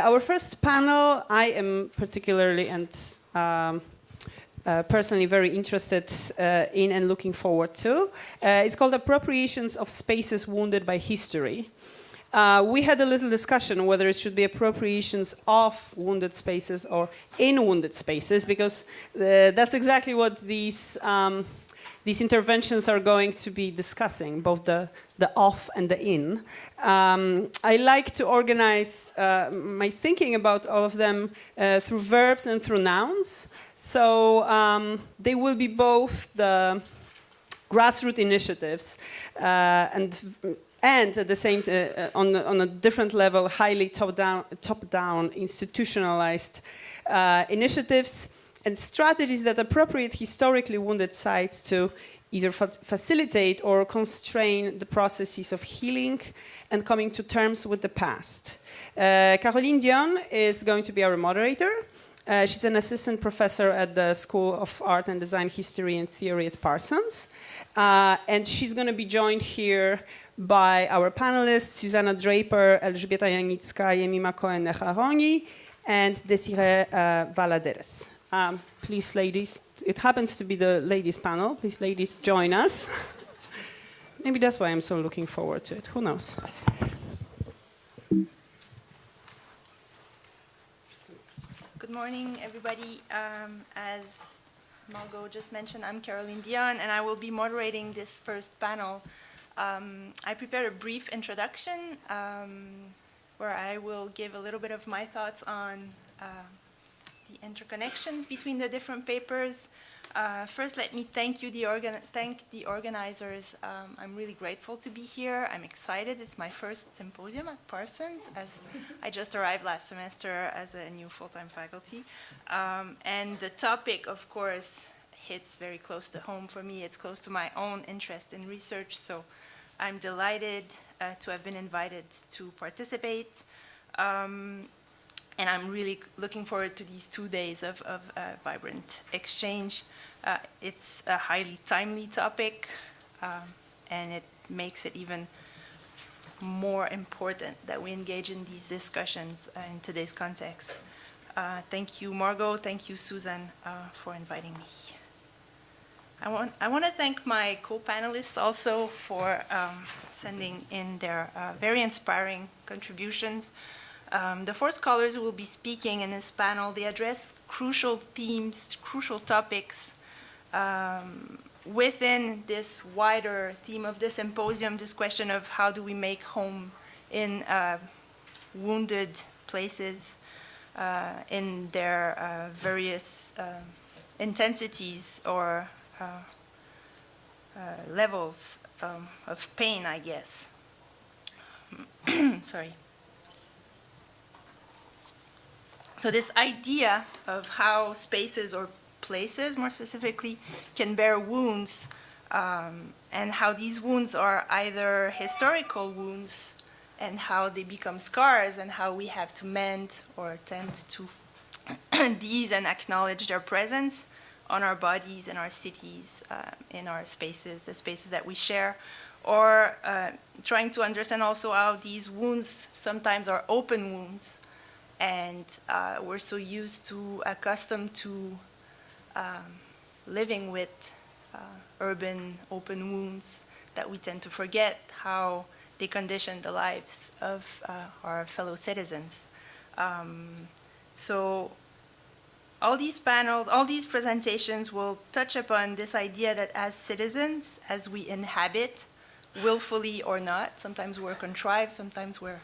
Our first panel, I am particularly and personally very interested in and looking forward to. It's called Appropriations of Spaces Wounded by History. We had a little discussion whether it should be appropriations of wounded spaces or in wounded spaces, because that's exactly what these interventions are going to be discussing, both the off and the in. I like to organize my thinking about all of them through verbs and through nouns. So they will be both the grassroots initiatives and at the same on a different level, highly top-down institutionalized initiatives and strategies that appropriate historically wounded sites to either facilitate or constrain the processes of healing and coming to terms with the past. Caroline Dionne is going to be our moderator. She's an assistant professor at the School of Art and Design History and Theory at Parsons. And she's going to be joined here by our panelists, Susanna Draper, Elżbieta Janicka, Jemima Cohen-Necharoni, and Desiree Valaderes. Please, ladies, it happens to be the ladies' panel. Please, ladies, join us. Maybe that's why I'm so looking forward to it. Who knows? Good morning, everybody. As Margot just mentioned, I'm Caroline Dionne, and I will be moderating this first panel. I prepared a brief introduction where I will give a little bit of my thoughts on the interconnections between the different papers. First, let me thank the organizers. I'm really grateful to be here. I'm excited. It's my first symposium at Parsons, as I just arrived last semester as a new full-time faculty. And the topic, of course, hits very close to home for me. It's close to my own interest in research, so I'm delighted to have been invited to participate. And I'm really looking forward to these 2 days of vibrant exchange. It's a highly timely topic, and it makes it even more important that we engage in these discussions in today's context. Thank you, Margot. Thank you, Susan, for inviting me. I want to thank my co-panelists also for sending in their very inspiring contributions. The four scholars who will be speaking in this panel, they address crucial themes, crucial topics within this wider theme of the symposium, this question of how do we make home in wounded places in their various intensities or levels of pain, I guess. Sorry. So this idea of how spaces or places, more specifically, can bear wounds, and how these wounds are either historical wounds and how they become scars and how we have to mend or tend to these and acknowledge their presence on our bodies, in our cities, in our spaces, the spaces that we share, or trying to understand also how these wounds sometimes are open wounds. And we're so accustomed to living with urban open wounds that we tend to forget how they condition the lives of our fellow citizens. So all these panels, all these presentations will touch upon this idea that as citizens, as we inhabit, willfully or not, sometimes we're contrived, sometimes we're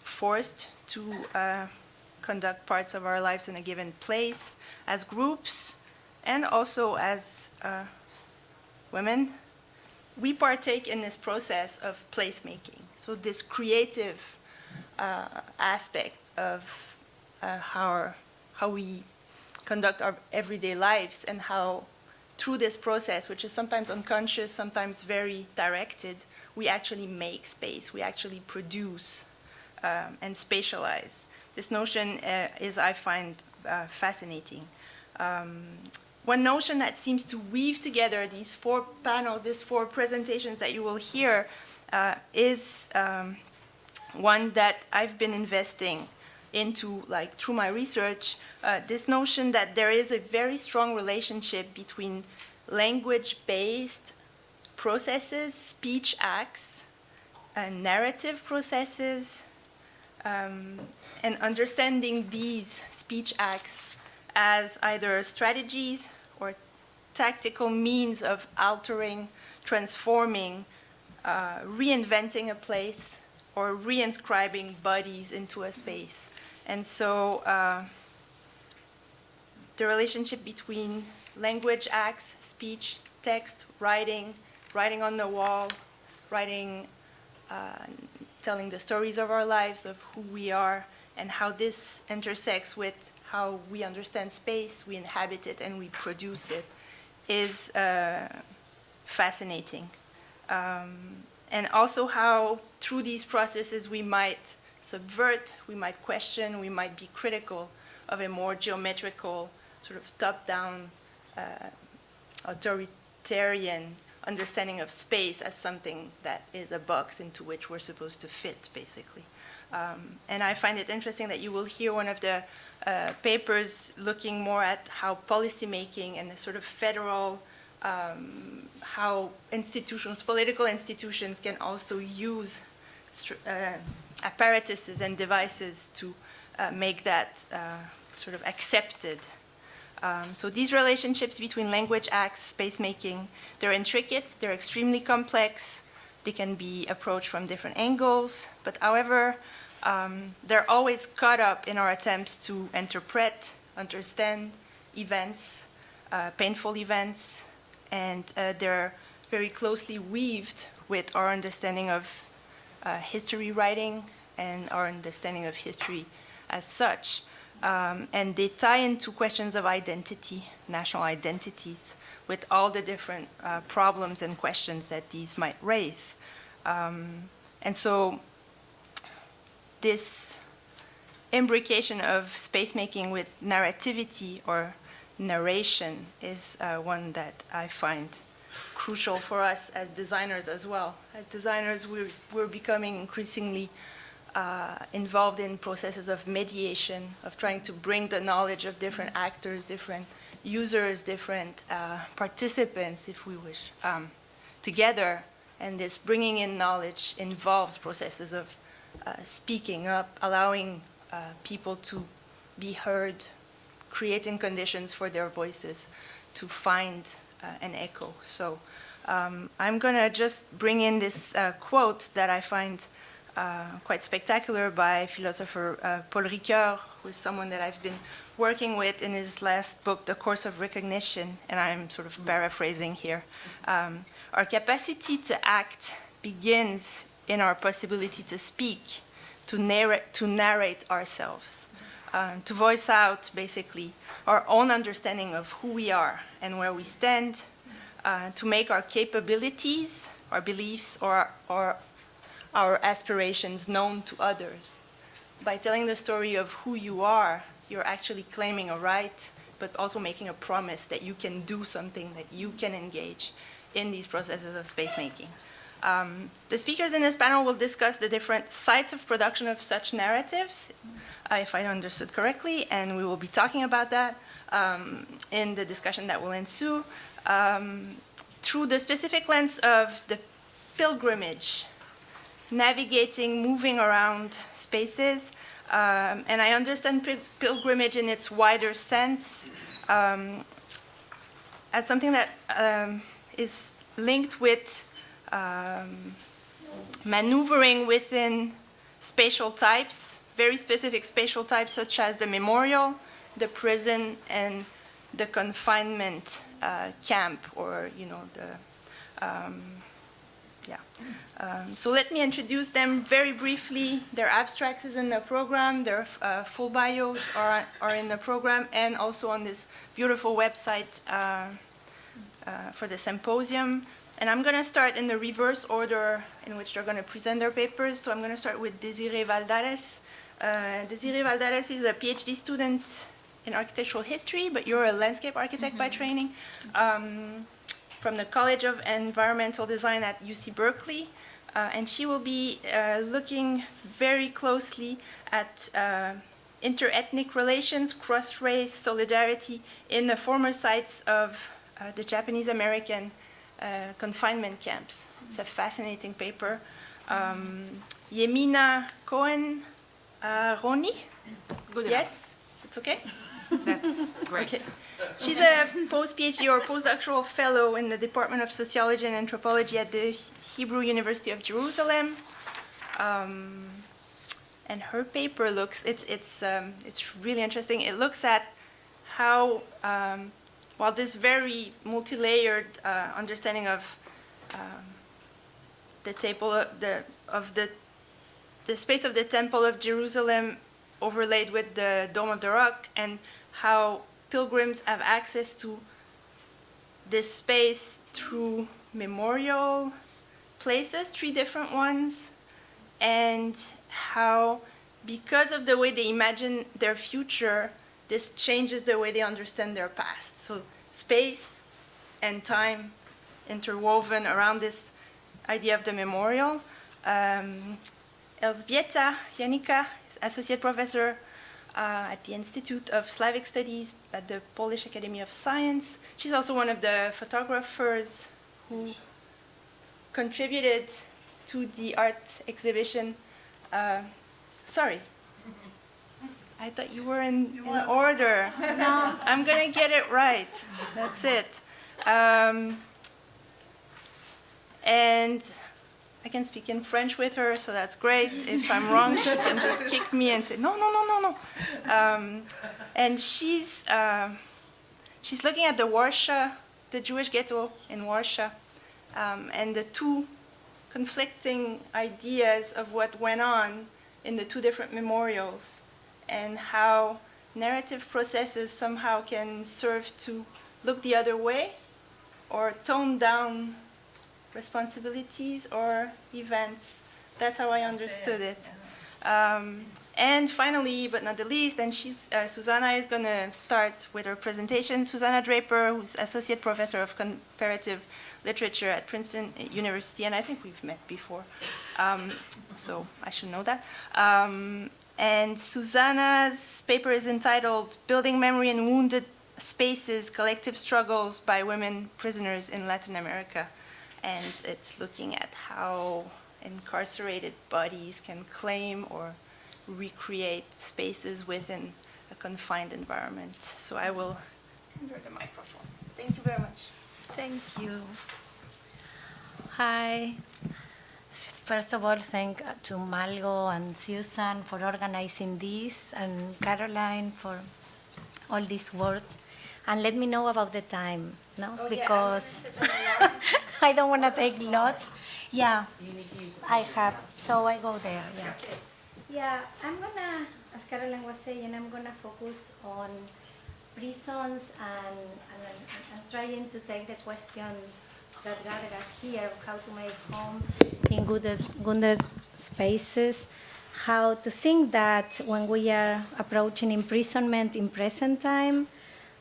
forced to conduct parts of our lives in a given place, as groups, and also as women, we partake in this process of placemaking. So this creative aspect of how we conduct our everyday lives, and how through this process, which is sometimes unconscious, sometimes very directed, we actually make space, we actually produce and spatialize. This notion is, I find, fascinating. One notion that seems to weave together these four panels, these four presentations that you will hear, is one that I've been investing into, like, through my research, this notion that there is a very strong relationship between language-based processes, speech acts, and narrative processes, and understanding these speech acts as either strategies or tactical means of altering, transforming, reinventing a place, or reinscribing bodies into a space. And so the relationship between language acts, speech, text, writing, writing on the wall, writing, telling the stories of our lives, of who we are, and how this intersects with how we understand space, we inhabit it, and we produce it, is fascinating. And also how through these processes we might subvert, we might question, we might be critical of a more geometrical, sort of top-down, authoritarian understanding of space as something that is a box into which we're supposed to fit, basically. And I find it interesting that you will hear one of the papers looking more at how policymaking and the sort of federal, how institutions, political institutions can also use apparatuses and devices to make that sort of accepted. So these relationships between language acts, space making, they're intricate, they're extremely complex, they can be approached from different angles, but however, they're always caught up in our attempts to interpret, understand events, painful events, and they're very closely weaved with our understanding of history writing and our understanding of history as such. And they tie into questions of identity, national identities, with all the different problems and questions that these might raise. And so this imbrication of space making with narrativity or narration is one that I find crucial for us as designers as well. As designers, we're becoming increasingly involved in processes of mediation, of trying to bring the knowledge of different actors, different users, different participants, if we wish, together. And this bringing in knowledge involves processes of speaking up, allowing people to be heard, creating conditions for their voices to find an echo. So I'm going to just bring in this quote that I find quite spectacular by philosopher Paul Ricoeur, who is someone that I've been working with in his last book, The Course of Recognition, and I'm sort of paraphrasing here. Our capacity to act begins in our possibility to speak, to narrate ourselves, to voice out, basically, our own understanding of who we are and where we stand, to make our capabilities, our beliefs, or our aspirations known to others. By telling the story of who you are, you're actually claiming a right, but also making a promise that you can do something, that you can engage in these processes of space making. The speakers in this panel will discuss the different sites of production of such narratives, if I understood correctly, and we will be talking about that in the discussion that will ensue through the specific lens of the pilgrimage, navigating, moving around spaces. And I understand pilgrimage in its wider sense as something that is linked with maneuvering within spatial types, very specific spatial types such as the memorial, the prison, and the confinement camp, or so let me introduce them very briefly. Their abstracts is in the program, their full bios are in the program, and also on this beautiful website for the symposium. And I'm going to start in the reverse order in which they're going to present their papers. So I'm going to start with Desiree Valdares. Desiree Valdares is a PhD student in architectural history, but you're a landscape architect by training, from the College of Environmental Design at UC Berkeley. And she will be looking very closely at inter-ethnic relations, cross-race solidarity in the former sites of the Japanese-American confinement camps. It's a fascinating paper. Yemina Cohen Roni? Good Yes? It's okay? That's great. Okay. She's a post-PhD or postdoctoral fellow in the Department of Sociology and Anthropology at the Hebrew University of Jerusalem. And her paper looks, it's really interesting. It looks at how, while this very multi-layered understanding of the space of the Temple of Jerusalem overlaid with the Dome of the Rock, and how pilgrims have access to this space through memorial places, 3 different ones, and how, because of the way they imagine their future, this changes the way they understand their past. So space and time interwoven around this idea of the memorial. Elżbieta Janica, associate professor at the Institute of Slavic Studies at the Polish Academy of Science. She's also one of the photographers who contributed to the art exhibition. Sorry, I thought you were in order. No. I'm gonna get it right. That's it. And I can speak in French with her, so that's great. If I'm wrong, she can just kick me and say, no. And she's looking at the Warsaw, the Jewish ghetto in Warsaw, and the 2 conflicting ideas of what went on in the 2 different memorials, and how narrative processes somehow can serve to look the other way or tone down responsibilities or events. That's how I understood it. And finally, but not the least, and Susanna is going to start with her presentation. Susanna Draper, who's Associate Professor of Comparative Literature at Princeton University, and I think we've met before, so I should know that. And Susanna's paper is entitled Building Memory in Wounded Spaces, Collective Struggles by Women Prisoners in Latin America. And it's looking at how incarcerated bodies can claim or recreate spaces within a confined environment. So I will hand her the microphone. Thank you very much. Thank you. Hi. First of all, thank to Malgo and Susan for organizing this, and Caroline for all these words. And let me know about the time, no? Oh, because yeah, I don't want to take a lot. Yeah, I have, so I go there, yeah. Okay. Yeah, I'm gonna, as Caroline was saying, I'm gonna focus on prisons and trying to take the question that Gargas here, how to make home in wounded spaces, how to think that when we are approaching imprisonment in present time,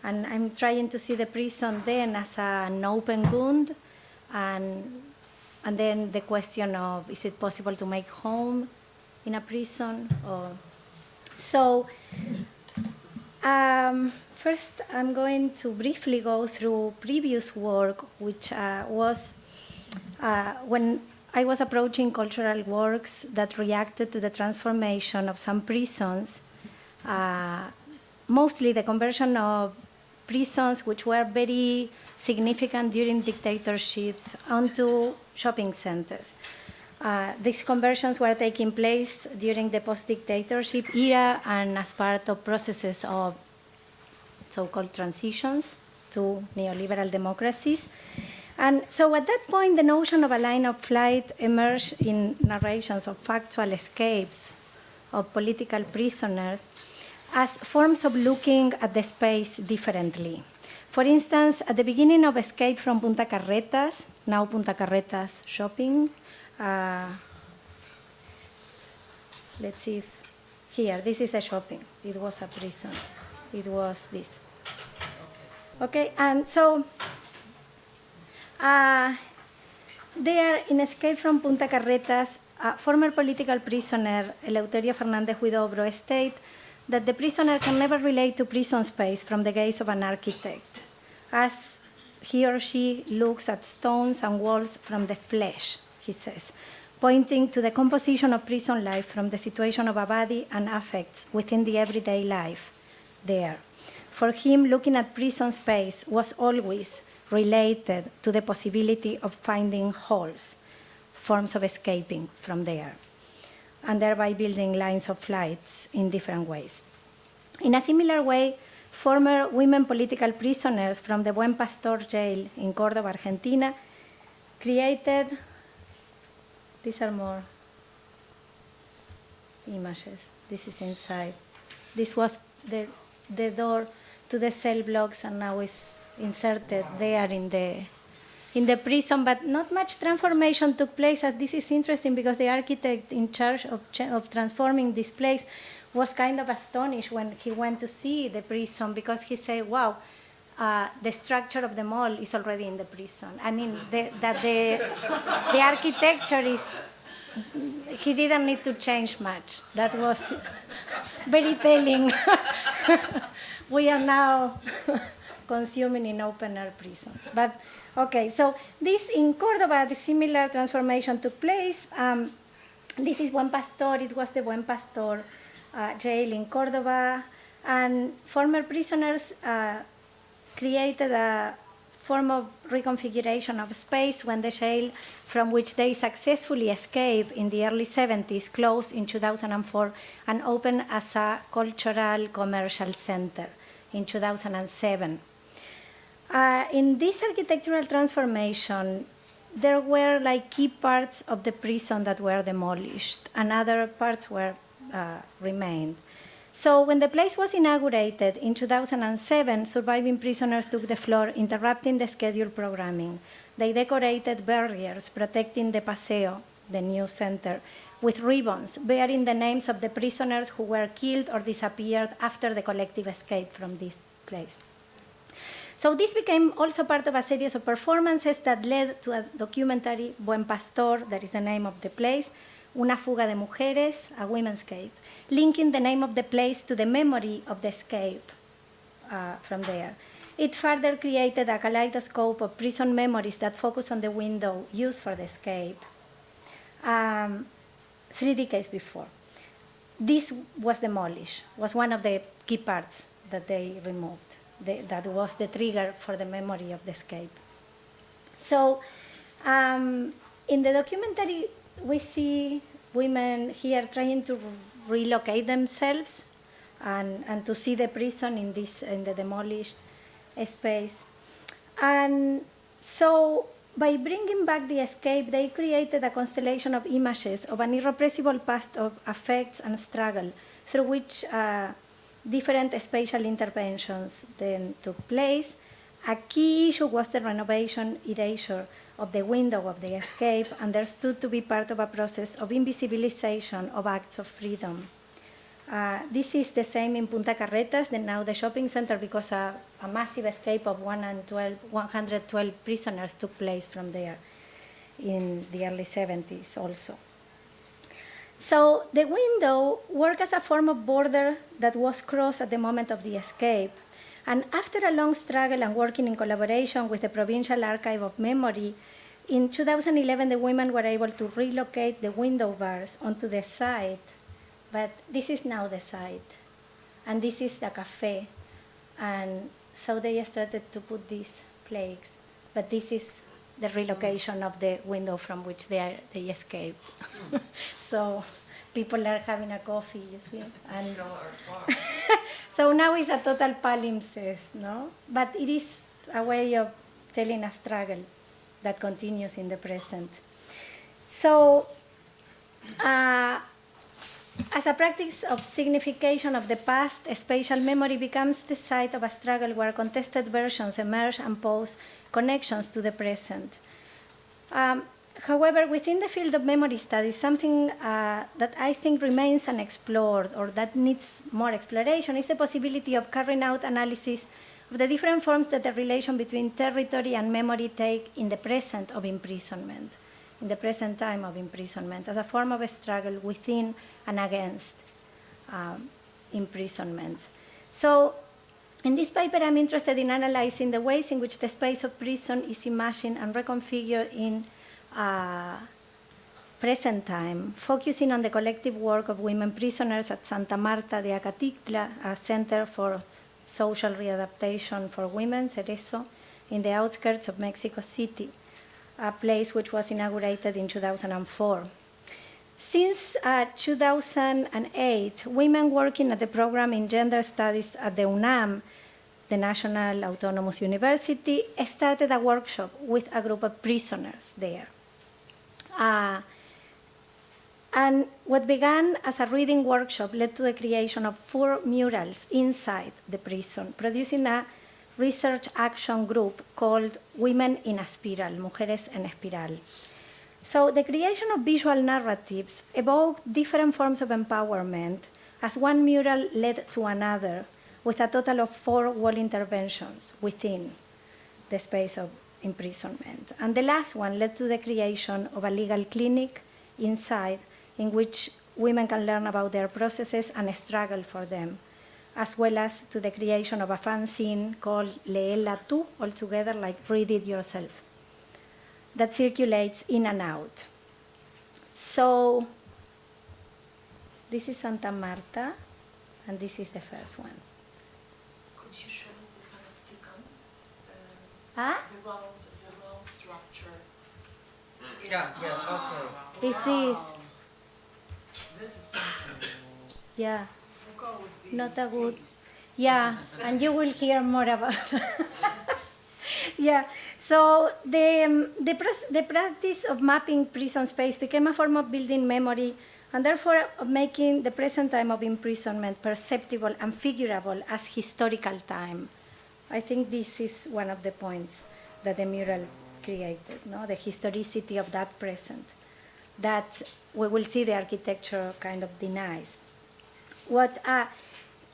and I'm trying to see the prison then as an open wound, and then the question of, is it possible to make home in a prison? So first I'm going to briefly go through previous work, which was when I was approaching cultural works that reacted to the transformation of some prisons, mostly the conversion of prisons which were very significant during dictatorships onto shopping centers. These conversions were taking place during the post-dictatorship era and as part of processes of so-called transitions to neoliberal democracies. And so at that point, the notion of a line of flight emerged in narrations of factual escapes of political prisoners as forms of looking at the space differently. For instance, at the beginning of Escape from Punta Carretas, now Punta Carretas shopping, let's see if here, this is a shopping. It was a prison. It was this. Okay, and so there in Escape from Punta Carretas, former political prisoner Eleuterio Fernández Huidobro stated that the prisoner can never relate to prison space from the gaze of an architect, as he or she looks at stones and walls from the flesh, he says, pointing to the composition of prison life from the situation of a body and affects within the everyday life there. For him, looking at prison space was always related to the possibility of finding holes, forms of escaping from there, and thereby building lines of flights in different ways. In a similar way, former women political prisoners from the Buen Pastor jail in Córdoba, Argentina, created, these are more images. This is inside. This was the door to the cell blocks, and now it's inserted there in the prison, but not much transformation took place. And this is interesting because the architect in charge of transforming this place was kind of astonished when he went to see the prison, because he said, wow, the structure of the mall is already in the prison. I mean, the architecture is, he didn't need to change much. That was very telling. We are now consuming in open-air prisons. But, okay, so this in Córdoba, the similar transformation took place. This is Buen Pastor. It was the Buen Pastor jail in Córdoba. And former prisoners created a form of reconfiguration of space when the jail from which they successfully escaped in the early 70s closed in 2004 and opened as a cultural commercial center in 2007. In this architectural transformation, there were like key parts of the prison that were demolished, and other parts were remained. So when the place was inaugurated in 2007, surviving prisoners took the floor, interrupting the scheduled programming. They decorated barriers protecting the Paseo, the new center, with ribbons bearing the names of the prisoners who were killed or disappeared after the collective escape from this place. So this became also part of a series of performances that led to a documentary, Buen Pastor, that is the name of the place, Una fuga de mujeres, a women's escape, linking the name of the place to the memory of the escape from there. It further created a kaleidoscope of prison memories that focus on the window used for the escape 3 decades before. This was demolished, was one of the key parts that they removed. That was the trigger for the memory of the escape. So in the documentary, we see women here trying to relocate themselves and to see the prison in the demolished space. And so by bringing back the escape, they created a constellation of images of an irrepressible past of affects and struggle through which different spatial interventions then took place. A key issue was the renovation erasure of the window of the escape, understood to be part of a process of invisibilization of acts of freedom. This is the same in Punta Carretas, now the shopping center, because a massive escape of 112 prisoners took place from there in the early 70s also. So the window worked as a form of border that was crossed at the moment of the escape. And after a long struggle and working in collaboration with the Provincial Archive of Memory, in 2011 the women were able to relocate the window bars onto the site. But this is now the site, and this is the cafe. And so they started to put these plaques. But this is the relocation of the window from which they escaped. So people are having a coffee, you see. And so now it's a total palimpsest, no? But it is a way of telling a struggle that continues in the present. So as a practice of signification of the past, spatial memory becomes the site of a struggle where contested versions emerge and pose connections to the present. However, within the field of memory studies, something that I think remains unexplored or that needs more exploration is the possibility of carrying out analysis of the different forms that the relation between territory and memory take in the present of imprisonment, in the present time of imprisonment, as a form of a struggle within and against imprisonment. So in this paper, I'm interested in analyzing the ways in which the space of prison is imagined and reconfigured in present time, focusing on the collective work of women prisoners at Santa Marta de Acatitla, a center for social readaptation for women, Cerezo, in the outskirts of Mexico City, a place which was inaugurated in 2004. Since 2008, women working at the program in gender studies at the UNAM, the National Autonomous University, started a workshop with a group of prisoners there. And what began as a reading workshop led to the creation of 4 murals inside the prison, producing a research action group called Women in a Spiral, Mujeres en Espiral. So the creation of visual narratives evoked different forms of empowerment as one mural led to another, with a total of 4 wall interventions within the space of imprisonment. And the last one led to the creation of a legal clinic inside, in which women can learn about their processes and struggle for them, as well as to the creation of a fanzine called Léela tú, altogether like read it yourself, that circulates in and out. So this is Santa Marta, and this is the first one. Could you show us the kind of Huh? the round structure? Yeah, okay. This is, This is something. yeah, Foucault would be not a good, pleased. yeah, and you will hear more about Yeah, so the practice of mapping prison space became a form of building memory and therefore of making the present time of imprisonment perceptible and figurable as historical time. I think this is one of the points that the mural created, no? The historicity of that present, that we will see the architecture kind of denies. What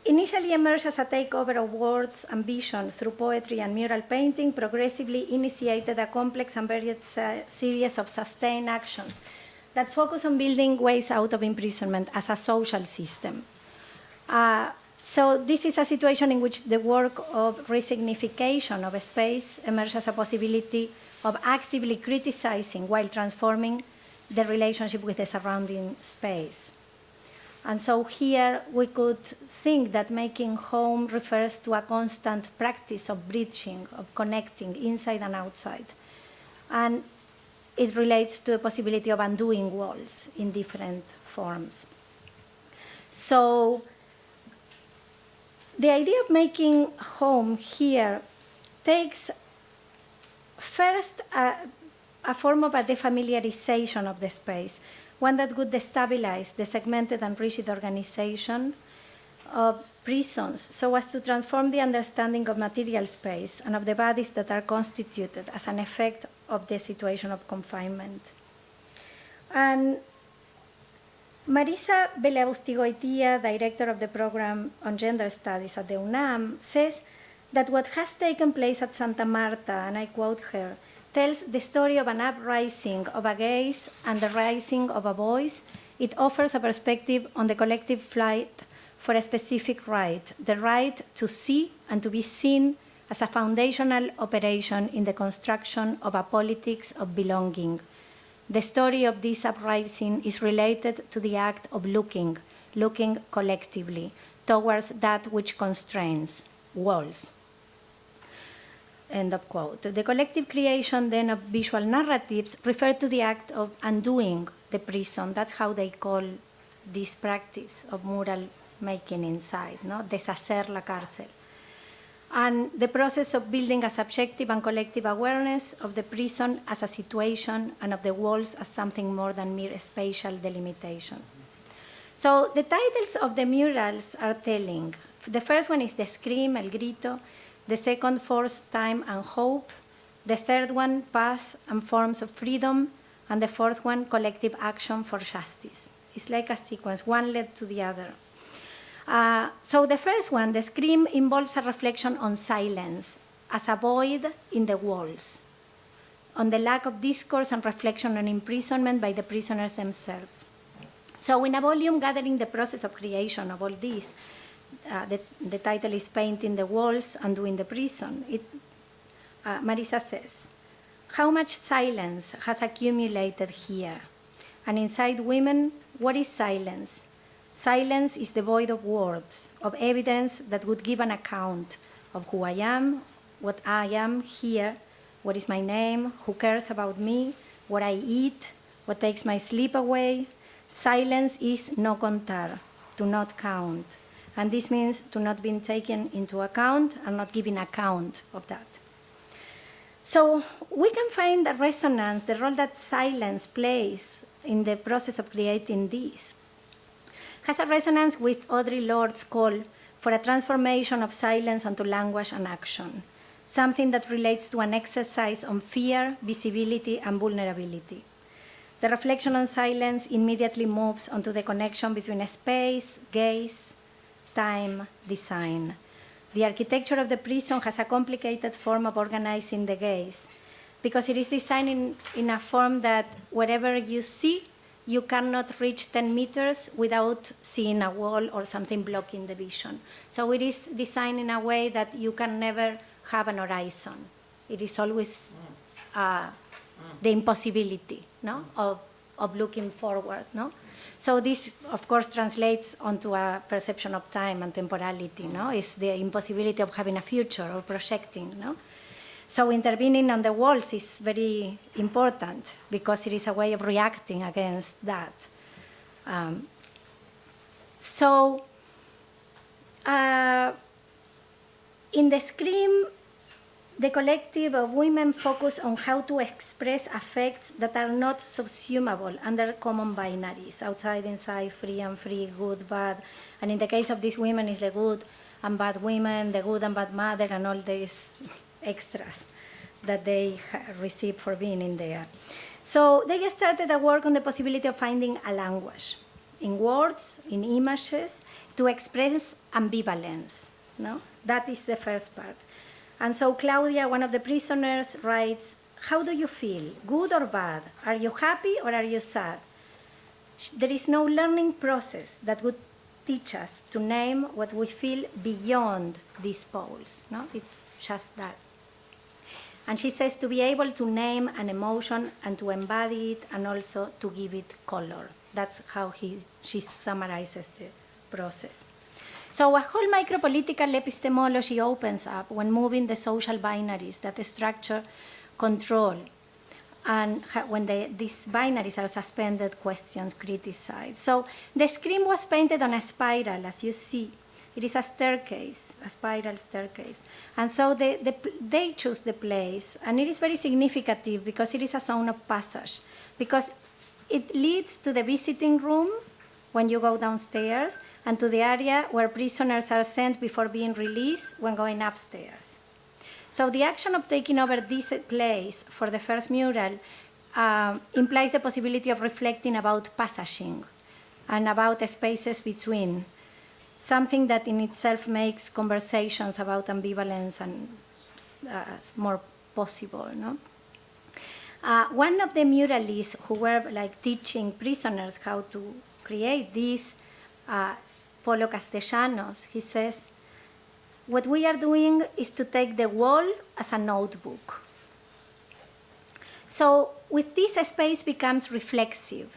initially emerged as a takeover of words and vision through poetry and mural painting progressively initiated a complex and varied series of sustained actions that focus on building ways out of imprisonment as a social system. So this is a situation in which the work of resignification of a space emerged as a possibility of actively criticizing while transforming the relationship with the surrounding space. And so here we could think that making home refers to a constant practice of bridging, of connecting inside and outside. And it relates to a possibility of undoing walls in different forms. So the idea of making home here takes first a form of a defamiliarization of the space, one that would destabilize the segmented and rigid organization of prisons so as to transform the understanding of material space and of the bodies that are constituted as an effect of the situation of confinement. And Marisa Beleaustigoitia, director of the program on gender studies at the UNAM, says that what has taken place at Santa Marta, and I quote her, tells the story of an uprising of a gaze and the rising of a voice. It offers a perspective on the collective flight for a specific right, the right to see and to be seen as a foundational operation in the construction of a politics of belonging. The story of this uprising is related to the act of looking collectively towards that which constrains, walls. End of quote. The collective creation then of visual narratives refer to the act of undoing the prison. That's how they call this practice of mural making inside, no? Deshacer la cárcel. And the process of building a subjective and collective awareness of the prison as a situation and of the walls as something more than mere spatial delimitations. So the titles of the murals are telling. The first one is The Scream, El Grito. The second, Force, Time, and Hope. The third one, Path and Forms of Freedom. And the fourth one, Collective Action for Justice. It's like a sequence, one led to the other. So the first one, The Scream, involves a reflection on silence as a void in the walls, on the lack of discourse and reflection on imprisonment by the prisoners themselves. So in a volume gathering the process of creation of all this, the title is Painting the Walls, Undoing the Prison. Marisa says, how much silence has accumulated here? And inside women, what is silence? Silence is devoid of words, of evidence that would give an account of who I am, what I am here, what is my name, who cares about me, what I eat, what takes my sleep away. Silence is no contar, to not count. And this means to not be taken into account and not giving account of that. So we can find the resonance, the role that silence plays in the process of creating this. Has a resonance with Audre Lorde's call for a transformation of silence onto language and action, something that relates to an exercise on fear, visibility, and vulnerability. The reflection on silence immediately moves onto the connection between space, gaze, time, design. The architecture of the prison has a complicated form of organizing the gaze because it is designed in a form that wherever you see, you cannot reach 10 meters without seeing a wall or something blocking the vision. So it is designed in a way that you can never have an horizon. It is always the impossibility, no, of looking forward. No? So this, of course, translates onto a perception of time and temporality. No? It's the impossibility of having a future or projecting. No? So intervening on the walls is very important because it is a way of reacting against that. In the Scream, the collective of women focus on how to express affects that are not subsumable under common binaries, outside, inside, free and free, good, bad. And in the case of these women, it's the good and bad women, the good and bad mother, and all these extras that they receive for being in there. So they started a work on the possibility of finding a language in words, in images, to express ambivalence. No? That is the first part. And so Claudia, one of the prisoners, writes, how do you feel, good or bad? Are you happy or are you sad? There is no learning process that would teach us to name what we feel beyond these poles. No? It's just that. And she says to be able to name an emotion and to embody it and also to give it color. That's how she summarizes the process. So a whole micropolitical epistemology opens up when moving the social binaries that structure control, and when these binaries are suspended, questioned, criticized. So the Scream was painted on a spiral, as you see. It is a staircase, a spiral staircase. And so they choose the place, and it is very significant because it is a zone of passage, because it leads to the visiting room when you go downstairs, and to the area where prisoners are sent before being released when going upstairs. So the action of taking over this place for the first mural implies the possibility of reflecting about passaging and about the spaces between, something that in itself makes conversations about ambivalence and more possible. No? One of the muralists who were like teaching prisoners how to create this, Polo Castellanos, he says, what we are doing is to take the wall as a notebook. So with this, a space becomes reflexive,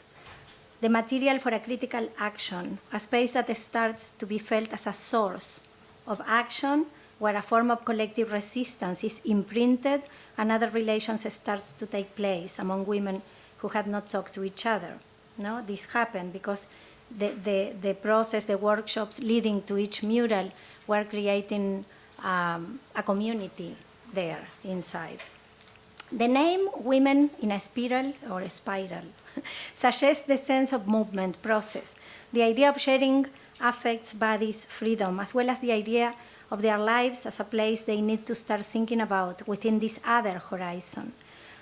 the material for a critical action, a space that starts to be felt as a source of action where a form of collective resistance is imprinted and other relations starts to take place among women who had not talked to each other. No? This happened because the process, the workshops leading to each mural were creating a community there inside. The name Women in a Spiral or a Spiral suggests the sense of movement, process, the idea of sharing affects, bodies, freedom, as well as the idea of their lives as a place they need to start thinking about within this other horizon.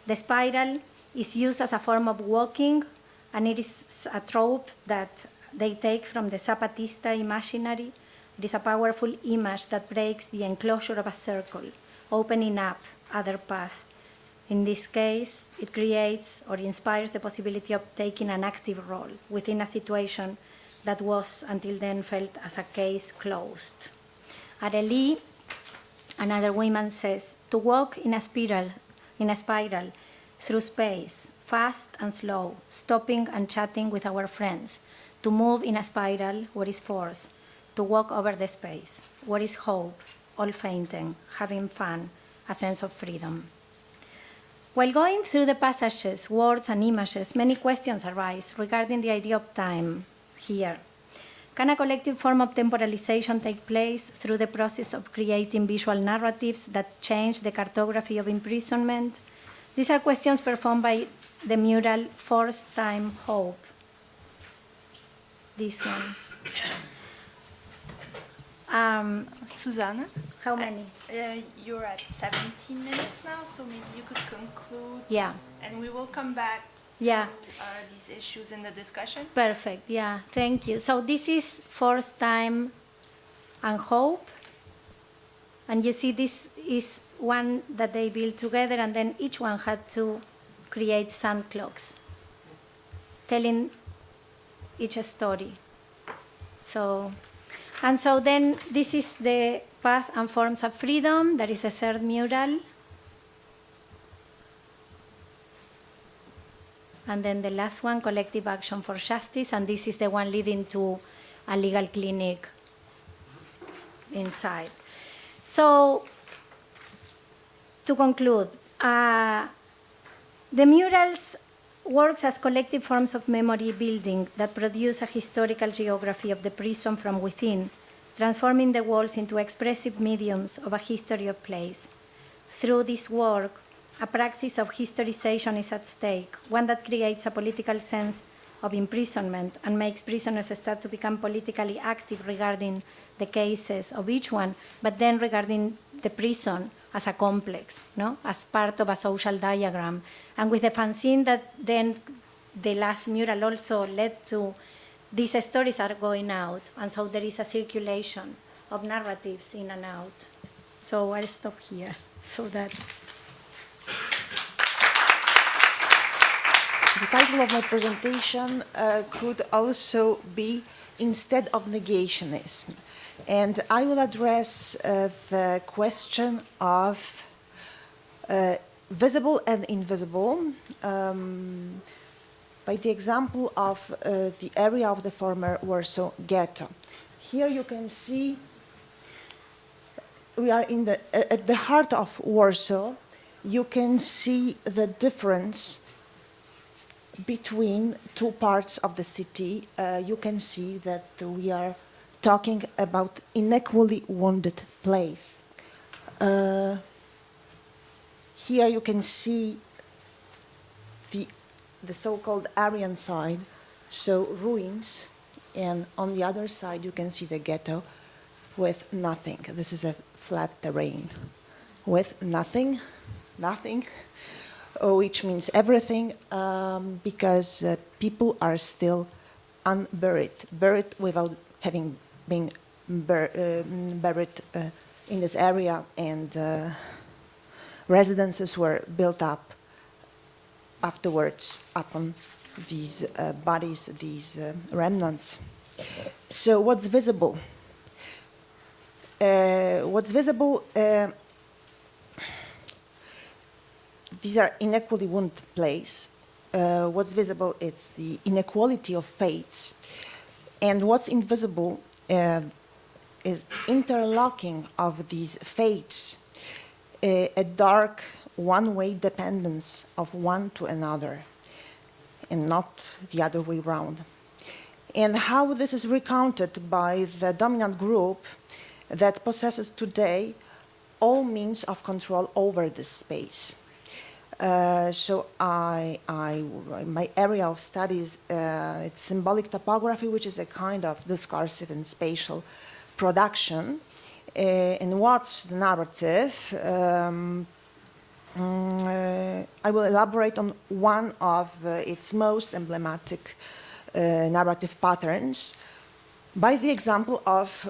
The spiral is used as a form of walking, and it is a trope that they take from the Zapatista imaginary. It is a powerful image that breaks the enclosure of a circle, opening up other paths. In this case, it creates or inspires the possibility of taking an active role within a situation that was until then felt as a case closed. Areli, another woman, says, to walk in a spiral through space, fast and slow, stopping and chatting with our friends, to move in a spiral, what is force, to walk over the space, what is hope, all fainting, having fun, a sense of freedom. While going through the passages, words and images, many questions arise regarding the idea of time here. Can a collective form of temporalization take place through the process of creating visual narratives that change the cartography of imprisonment? These are questions performed by the mural Force, Time, Hope. This one. Susanna? How many? You're at 17 minutes now, so maybe you could conclude. Yeah. And we will come back Yeah. to these issues in the discussion. Perfect. Yeah. Thank you. So this is Force, Time, and Hope. And you see this is one that they built together, and then each one had to create sand clocks, telling each a story. So then this is the Path and Forms of Freedom. That is the third mural. And then the last one, Collective Action for Justice, and this is the one leading to a legal clinic inside. So, to conclude, the murals works as collective forms of memory building that produce a historical geography of the prison from within, transforming the walls into expressive mediums of a history of place. Through this work, a praxis of historization is at stake, one that creates a political sense of imprisonment and makes prisoners start to become politically active regarding the cases of each one, but then regarding the prison as a complex, no? As part of a social diagram. And with the fanzine that then the last mural also led to, these stories are going out, and so there is a circulation of narratives in and out. So I'll stop here, so that... The title of my presentation could also be Instead of Negationism. And I will address the question of visible and invisible by the example of the area of the former Warsaw Ghetto. Here you can see we are at the heart of Warsaw. You can see the difference between two parts of the city. You can see that we are talking about inequally wounded place. Here you can see the so-called Aryan side, so ruins, and on the other side you can see the ghetto with nothing. This is a flat terrain with nothing, which means everything, because people are still unburied, buried without having been buried in this area, and residences were built up afterwards upon these bodies, these remnants. So what's visible? These are inequally wounded places. What's visible is the inequality of fates. And what's invisible is interlocking of these fates, a dark one-way dependence of one to another, and not the other way around. And how this is recounted by the dominant group that possesses today all means of control over this space. So my area of studies, it's symbolic topography, which is a kind of discursive and spatial production. And what's the narrative? I will elaborate on one of its most emblematic narrative patterns by the example of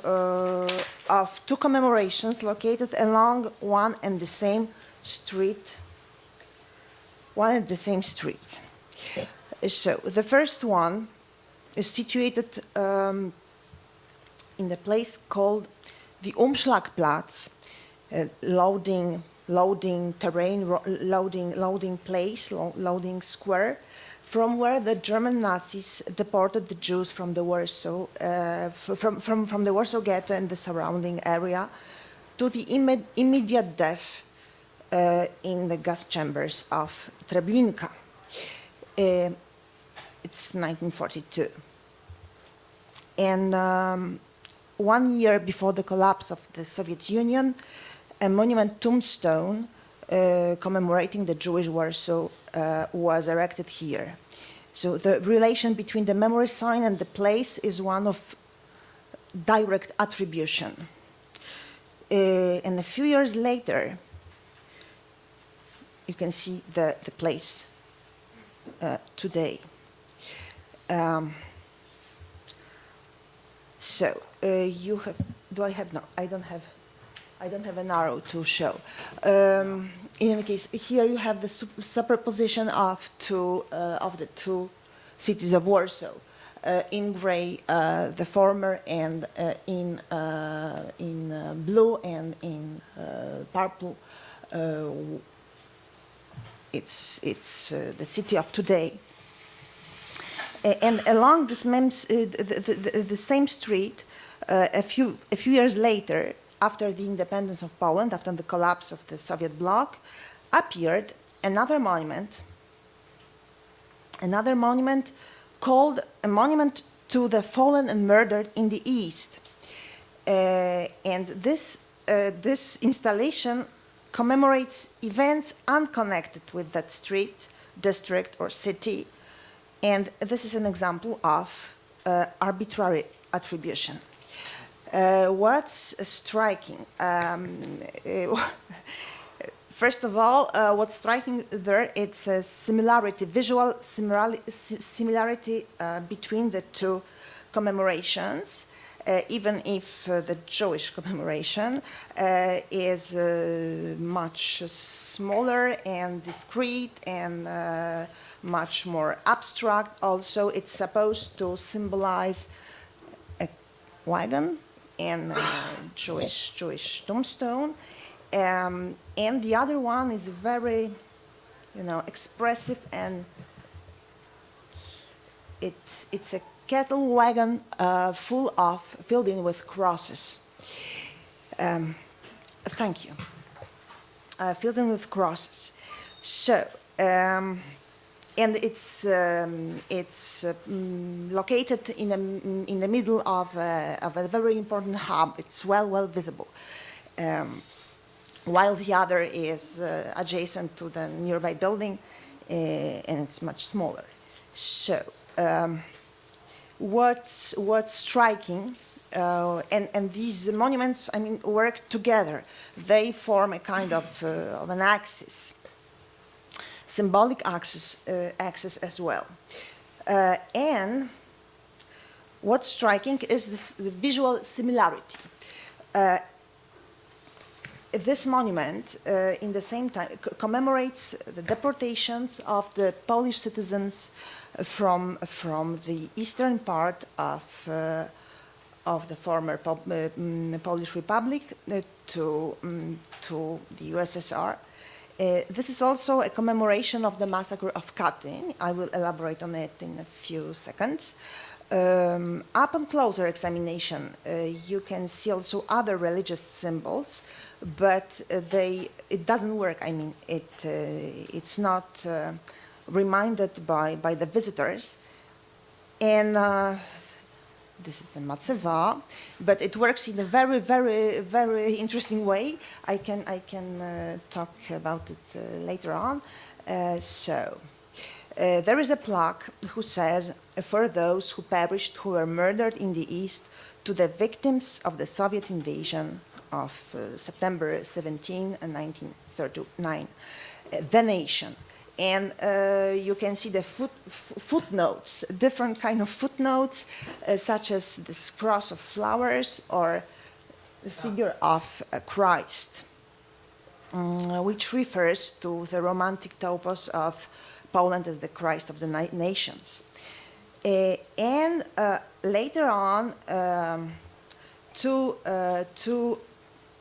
two commemorations located along one and the same street. So the first one is situated in the place called the Umschlagplatz, loading terrain, loading place, loading square, from where the German Nazis deported the Jews from the Warsaw, from the Warsaw Ghetto and the surrounding area, to the immediate death in the gas chambers of Treblinka. It's 1942. And 1 year before the collapse of the Soviet Union, a monument tombstone commemorating the Jewish Warsaw was erected here. So the relation between the memory sign and the place is one of direct attribution. And a few years later, you can see the place today. You have, do I have, no, I don't have an arrow to show. In any case, here you have the superposition of the two cities of Warsaw. In gray, the former, and in blue and in purple, it's the city of today. And along this the same street, a few years later, after the independence of Poland, after the collapse of the Soviet bloc, appeared another monument called a monument to the fallen and murdered in the East. And this installation commemorates events unconnected with that street, district, or city. And this is an example of arbitrary attribution. What's striking? First of all, what's striking there, it's a similarity, visual similarity between the two commemorations, even if the Jewish commemoration is much smaller and discrete and much more abstract. Also, it's supposed to symbolize a wagon and Jewish tombstone, and the other one is very, expressive, and it's a cattle wagon filled in with crosses. Thank you. Filled in with crosses. So. And it's located in the middle of a very important hub. It's well visible, while the other is adjacent to the nearby building, and it's much smaller. So, what's striking? And these monuments, work together. They form a kind of an axis. Symbolic axis as well. And what's striking is the visual similarity. This monument, in the same time, commemorates the deportations of the Polish citizens from the eastern part of the former Polish Republic to the USSR. This is also a commemoration of the massacre of Katyn. I will elaborate on it in a few seconds. Upon closer examination, you can see also other religious symbols, but it doesn't work. It's not reminded by the visitors. And this is a matzeva, but it works in a very, very, very interesting way. I can talk about it later on. There is a plaque who says, "For those who perished, who were murdered in the East, to the victims of the Soviet invasion of September 17, 1939, the nation." And you can see the footnotes, different kind of footnotes, such as this cross of flowers or the figure of Christ, which refers to the romantic topos of Poland as the Christ of the nations. And And later on, two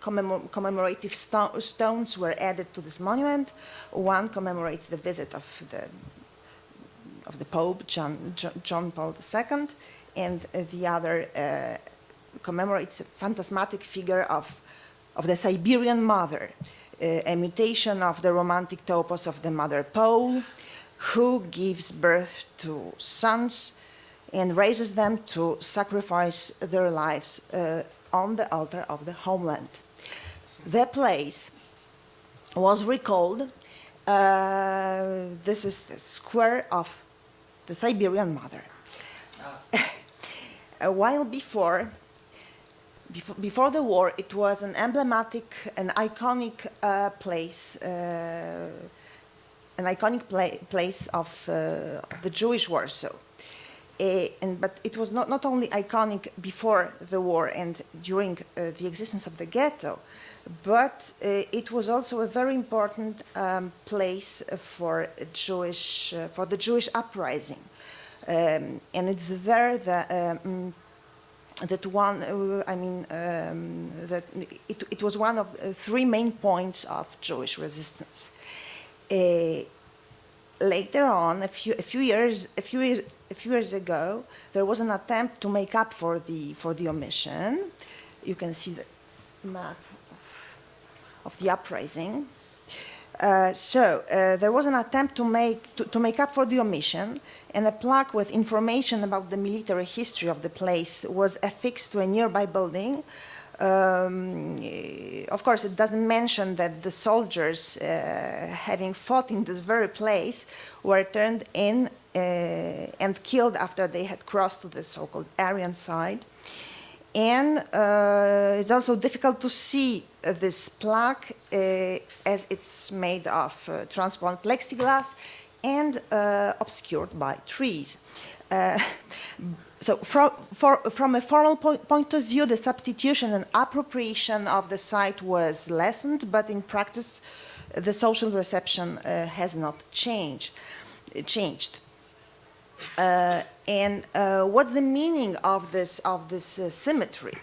commemorative stones were added to this monument. One commemorates the visit of the Pope, John Paul II, and the other commemorates a phantasmatic figure of the Siberian mother, a mutation of the romantic topos of the mother pole, who gives birth to sons and raises them to sacrifice their lives on the altar of the homeland. The place was recalled. This is the square of the Siberian mother. A while before the war, it was an emblematic, an iconic place, place of the Jewish Warsaw. But it was not only iconic before the war and during the existence of the ghetto, but it was also a very important place for the Jewish uprising. And it's there that it was one of three main points of Jewish resistance. Later on, a few years ago, there was an attempt to make up for the omission. You can see the map of the uprising. There was an attempt to make up for the omission, and a plaque with information about the military history of the place was affixed to a nearby building. Of course, it doesn't mention that the soldiers, having fought in this very place, were turned in and killed after they had crossed to the so-called Aryan side. And it's also difficult to see this plaque as it's made of transparent plexiglass and obscured by trees. So from a formal point of view, the substitution and appropriation of the site was lessened, but in practice, the social reception has not changed. And what's the meaning of this symmetry?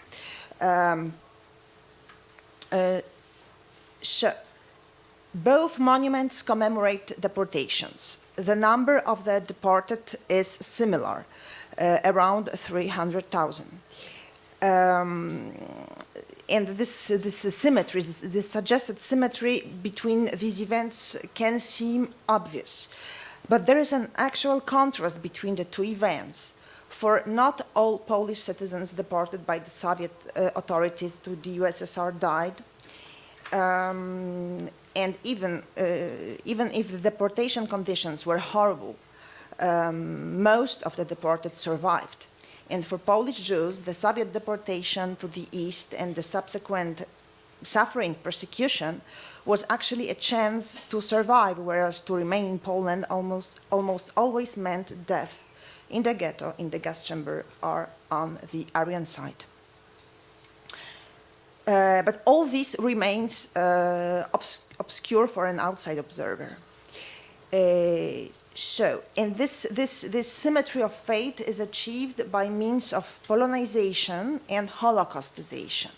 Both monuments commemorate deportations. The number of the deported is similar, around 300,000. And this symmetry, this suggested symmetry between these events can seem obvious. But there is an actual contrast between the two events. For not all Polish citizens deported by the Soviet authorities to the USSR died. And even if the deportation conditions were horrible, most of the deported survived. And for Polish Jews, the Soviet deportation to the east and the subsequent suffering persecution was actually a chance to survive, whereas to remain in Poland almost always meant death in the ghetto, in the gas chamber, or on the Aryan side. But all this remains obscure for an outside observer. And this symmetry of fate is achieved by means of Polonization and Holocaustization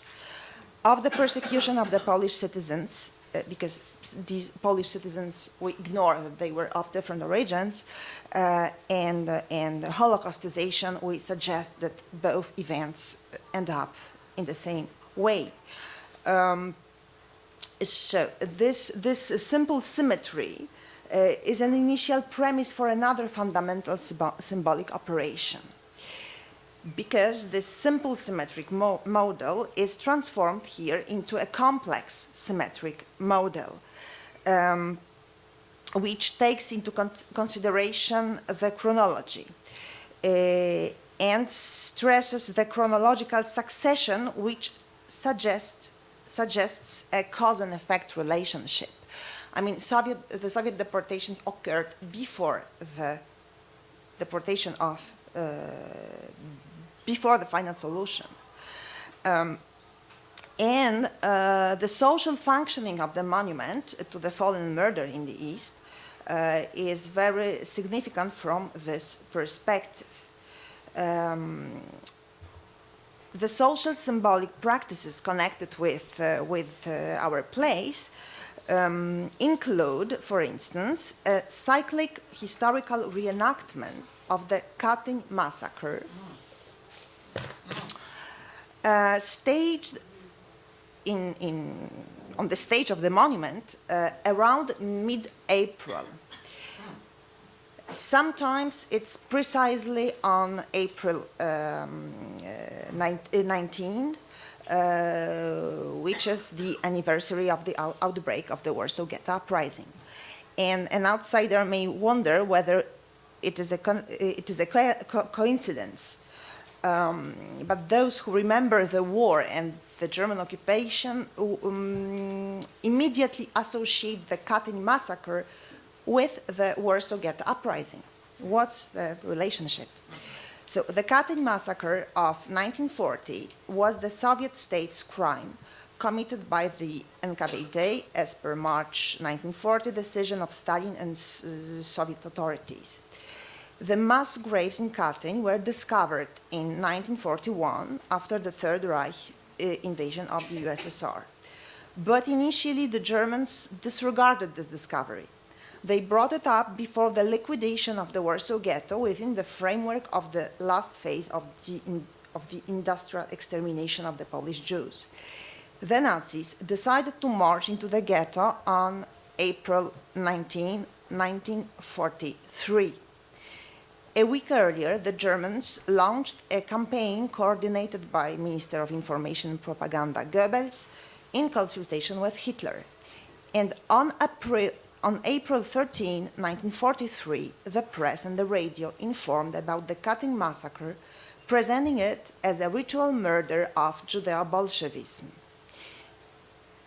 of the persecution of the Polish citizens, because these Polish citizens, we ignore that they were of different origins, and Holocaustization, we suggest that both events end up in the same way. So this simple symmetry is an initial premise for another fundamental symbolic operation, because this simple symmetric model is transformed here into a complex symmetric model, which takes into consideration the chronology and stresses the chronological succession, which suggests a cause and effect relationship. I mean, the Soviet deportations occurred before the deportation of before the final solution. And the social functioning of the monument to the fallen murder in the East is very significant from this perspective. the social symbolic practices connected with our place include, for instance, a cyclic historical reenactment of the Katyn massacre, staged on the stage of the monument around mid-April. Sometimes it's precisely on April 19, which is the anniversary of the outbreak of the Warsaw Ghetto Uprising. And an outsider may wonder whether it is a coincidence. But those who remember the war and the German occupation immediately associate the Katyn massacre with the Warsaw Ghetto Uprising. What's the relationship? So the Katyn massacre of 1940 was the Soviet state's crime committed by the NKVD as per March 1940 decision of Stalin and Soviet authorities. The mass graves in Katyn were discovered in 1941 after the Third Reich invasion of the USSR. But initially the Germans disregarded this discovery. They brought it up before the liquidation of the Warsaw Ghetto within the framework of the last phase of the industrial extermination of the Polish Jews. The Nazis decided to march into the ghetto on April 19, 1943. A week earlier, the Germans launched a campaign coordinated by Minister of Information and Propaganda Goebbels in consultation with Hitler. And on April 13, 1943, the press and the radio informed about the Katyn massacre, presenting it as a ritual murder of Judeo-Bolshevism.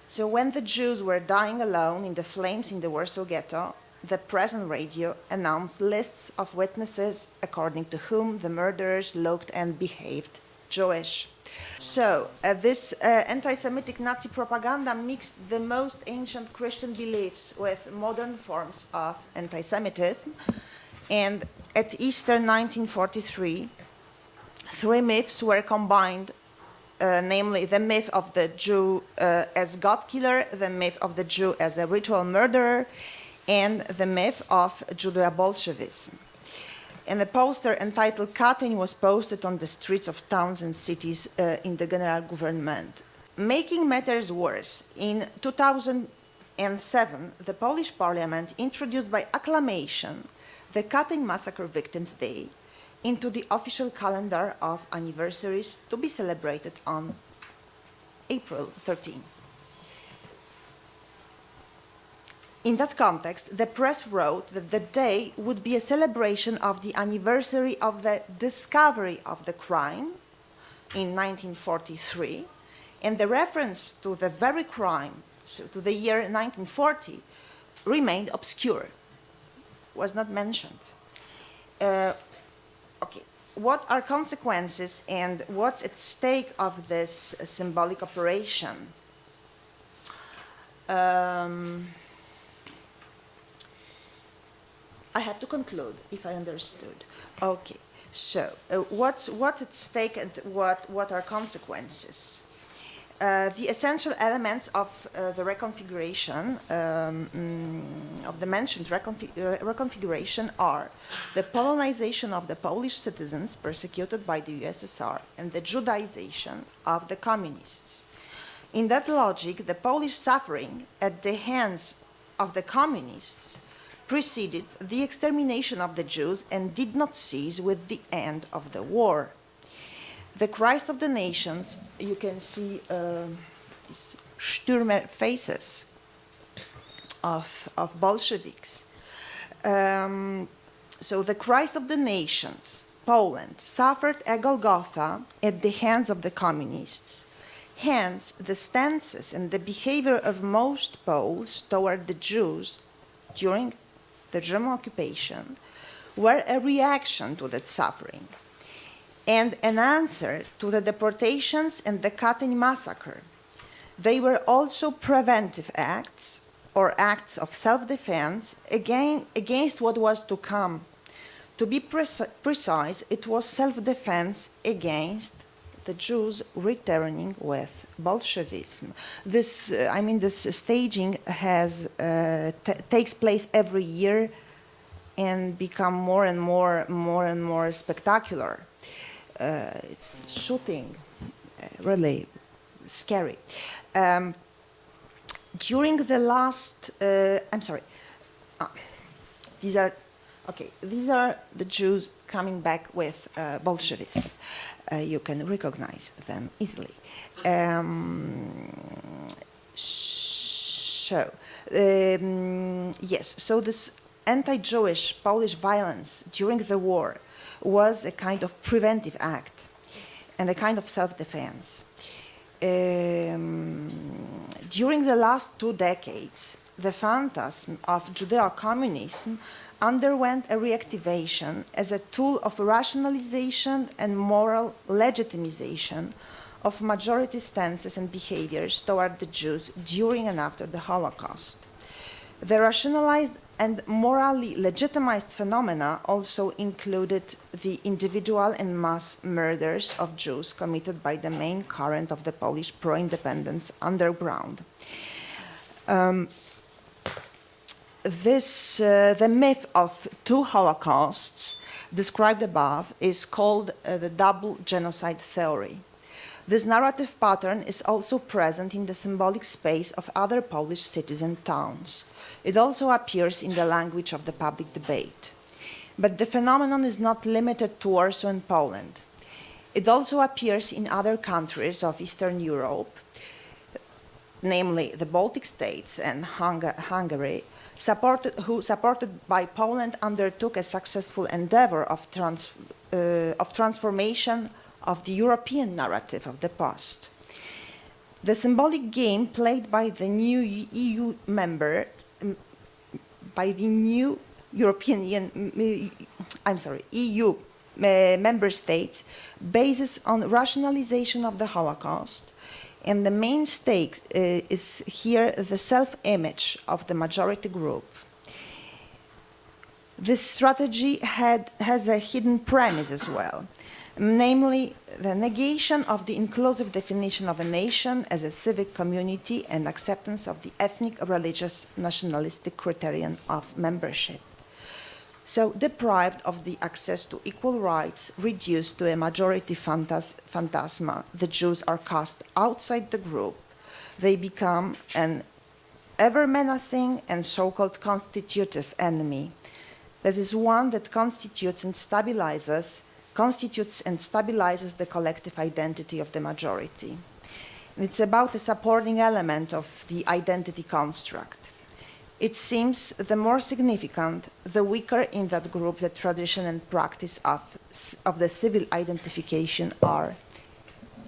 So when the Jews were dying alone in the flames in the Warsaw Ghetto, the press and radio announced lists of witnesses according to whom the murderers looked and behaved Jewish. So this anti-Semitic Nazi propaganda mixed the most ancient Christian beliefs with modern forms of anti-Semitism. And at Easter 1943, three myths were combined, namely the myth of the Jew as God-killer, the myth of the Jew as a ritual murderer, and the myth of Judeo-Bolshevism. And a poster entitled Katyn was posted on the streets of towns and cities in the general government. Making matters worse, in 2007, the Polish parliament introduced by acclamation the Katyn Massacre Victims' Day into the official calendar of anniversaries to be celebrated on April 13. In that context, the press wrote that the day would be a celebration of the anniversary of the discovery of the crime in 1943, and the reference to the very crime, so to the year 1940, remained obscure, was not mentioned. Okay, what are consequences and what's at stake of this symbolic operation? I have to conclude, if I understood. Okay, so what's at stake and what are consequences? The essential elements of the reconfiguration, of the mentioned reconfiguration are the Polonization of the Polish citizens persecuted by the USSR and the Judaization of the communists. In that logic, the Polish suffering at the hands of the communists preceded the extermination of the Jews and did not cease with the end of the war. The Christ of the Nations, you can see these Stürmer faces of Bolsheviks. So the Christ of the Nations, Poland, suffered a Golgotha at the hands of the communists. Hence, the stances and the behavior of most Poles toward the Jews during the German occupation were a reaction to that suffering and an answer to the deportations and the Katyn massacre. They were also preventive acts or acts of self-defense against what was to come. To be precise, it was self-defense against the Jews returning with Bolshevism. This, this staging takes place every year and become more and more spectacular. It's shooting, really scary. During the last, these are the Jews coming back with Bolshevism. You can recognize them easily. Yes, so this anti-Jewish Polish violence during the war was a kind of preventive act and a kind of self-defense. During the last 2 decades, the phantasm of Judeo-communism underwent a reactivation as a tool of rationalization and moral legitimization of majority stances and behaviors toward the Jews during and after the Holocaust. The rationalized and morally legitimized phenomena also included the individual and mass murders of Jews committed by the main current of the Polish pro-independence underground. The myth of 2 Holocausts described above is called the double genocide theory. This narrative pattern is also present in the symbolic space of other Polish cities and towns. It also appears in the language of the public debate. But the phenomenon is not limited to Warsaw and Poland. It also appears in other countries of Eastern Europe, namely the Baltic states and Hungary, who, supported by Poland, undertook a successful endeavor of transformation of the European narrative of the past. The symbolic game played by the new EU member, EU member states, bases on rationalization of the Holocaust, and the main stake is here the self-image of the majority group. This strategy has a hidden premise as well, namely the negation of the inclusive definition of a nation as a civic community and acceptance of the ethnic, religious, nationalistic criterion of membership. So deprived of the access to equal rights, reduced to a majority phantasma, the Jews are cast outside the group. They become an ever-menacing and so-called constitutive enemy. That is one that constitutes and stabilizes the collective identity of the majority. It's about a supporting element of the identity construct. It seems the more significant, the weaker in that group the tradition and practice of the civil identification are.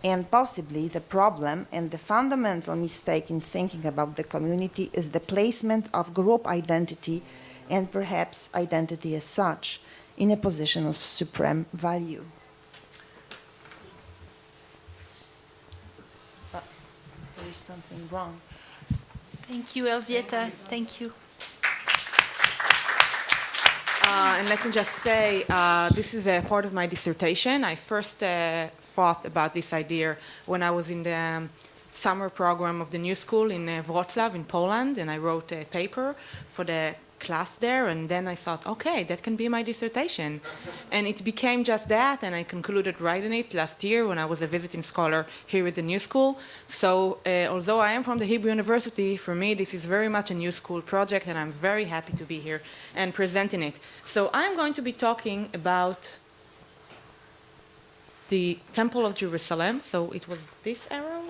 And possibly the problem and the fundamental mistake in thinking about the community is the placement of group identity and perhaps identity as such in a position of supreme value. There is something wrong. Thank you, Elżbieta. Thank you. And let me just say, this is a part of my dissertation. I first thought about this idea when I was in the summer program of the New School in Wrocław in Poland, and I wrote a paper for the class there, and then I thought, okay, that can be my dissertation. And it became just that, and I concluded writing it last year when I was a visiting scholar here at the New School. So although I am from the Hebrew University, for me this is very much a New School project, and I'm very happy to be here and presenting it. So I'm going to be talking about the Temple of Jerusalem. So it was this arrow.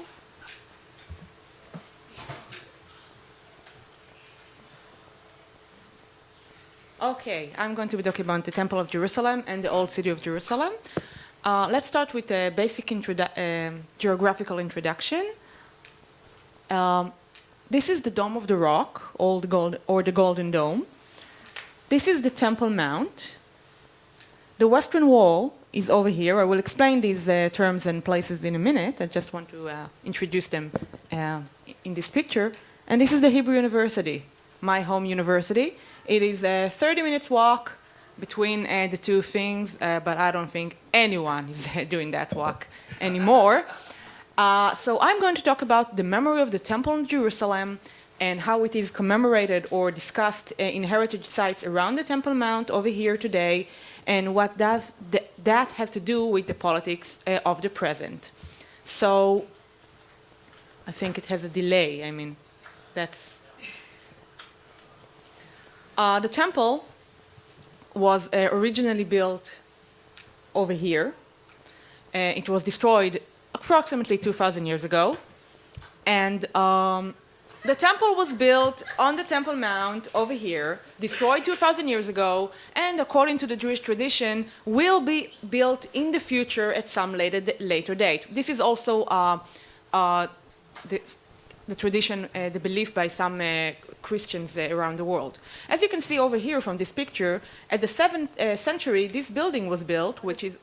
Okay, I'm going to be talking about the Temple of Jerusalem and the Old City of Jerusalem. Let's start with a basic geographical introduction. This is the Dome of the Rock, or the Golden Dome. This is the Temple Mount. The Western Wall is over here. I will explain these terms and places in a minute. I just want to introduce them in this picture. And this is the Hebrew University, my home university. It is a 30 minutes walk between the two things, but I don't think anyone is doing that walk anymore. So I'm going to talk about the memory of the temple in Jerusalem and how it is commemorated or discussed in heritage sites around the Temple Mount over here today, and what does that has to do with the politics of the present. So I think it has a delay. I mean, that's... the temple was originally built over here. It was destroyed approximately 2,000 years ago. And the temple was built on the Temple Mount over here, destroyed 2,000 years ago, and according to the Jewish tradition, will be built in the future at some later date. This is also the tradition, the belief by some Christians around the world. As you can see over here from this picture, at the 7th century, this building was built, which is,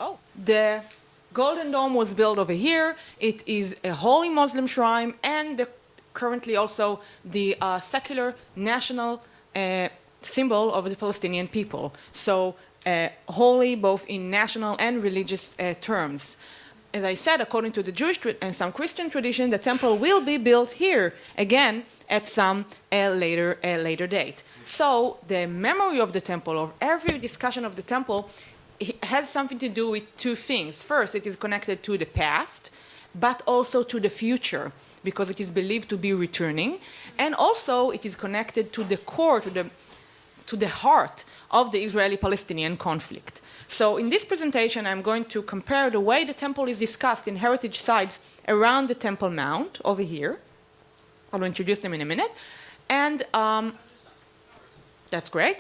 the Golden Dome was built over here. It is a holy Muslim shrine, and currently also the secular national symbol of the Palestinian people. So holy both in national and religious terms. As I said, according to the Jewish and some Christian tradition, the temple will be built here again at some later date. So the memory of the temple, of every discussion of the temple, has something to do with two things. First, it is connected to the past, but also to the future, because it is believed to be returning, and also it is connected to the core, to the heart of the Israeli-Palestinian conflict. So in this presentation, I'm going to compare the way the temple is discussed in heritage sites around the Temple Mount over here. I'll introduce them in a minute. And that's great.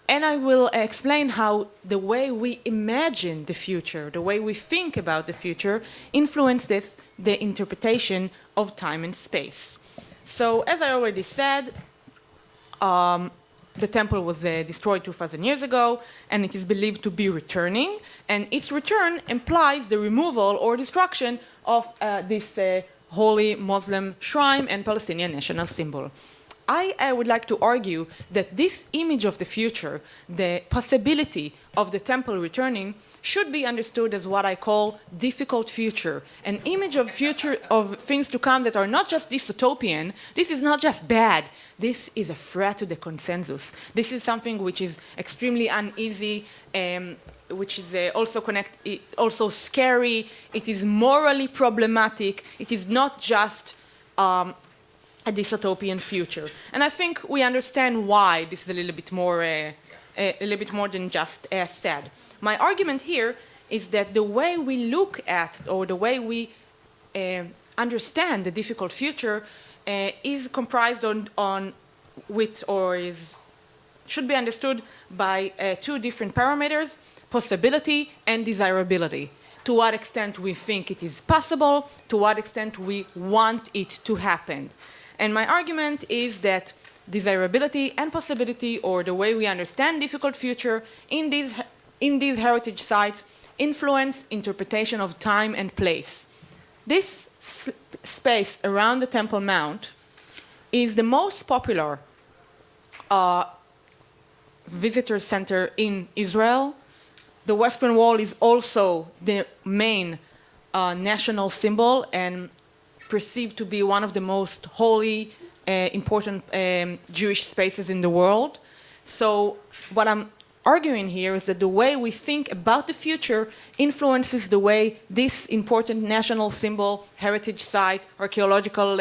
And I will explain how the way we imagine the future, the way we think about the future, influences the interpretation of time and space. So as I already said, the temple was destroyed 2,000 years ago, and it is believed to be returning. And its return implies the removal or destruction of this holy Muslim shrine and Palestinian national symbol. I would like to argue that this image of the future, the possibility of the temple returning, should be understood as what I call difficult future, an image of future of things to come that are not just dystopian. This is not just bad. This is a threat to the consensus. This is something which is extremely uneasy, which is also scary. It is morally problematic. It is not just a dystopian future. And I think we understand why this is a little bit more than just said. My argument here is that the way we look at, or the way we understand the difficult future is comprised should be understood by two different parameters: possibility and desirability. To what extent we think it is possible, to what extent we want it to happen. And my argument is that desirability and possibility, or the way we understand difficult future in these heritage sites, influence interpretation of time and place. This space around the Temple Mount is the most popular visitor center in Israel. The Western Wall is also the main national symbol and perceived to be one of the most holy, important Jewish spaces in the world. So what I'm arguing here is that the way we think about the future influences the way this important national symbol, heritage site, archaeological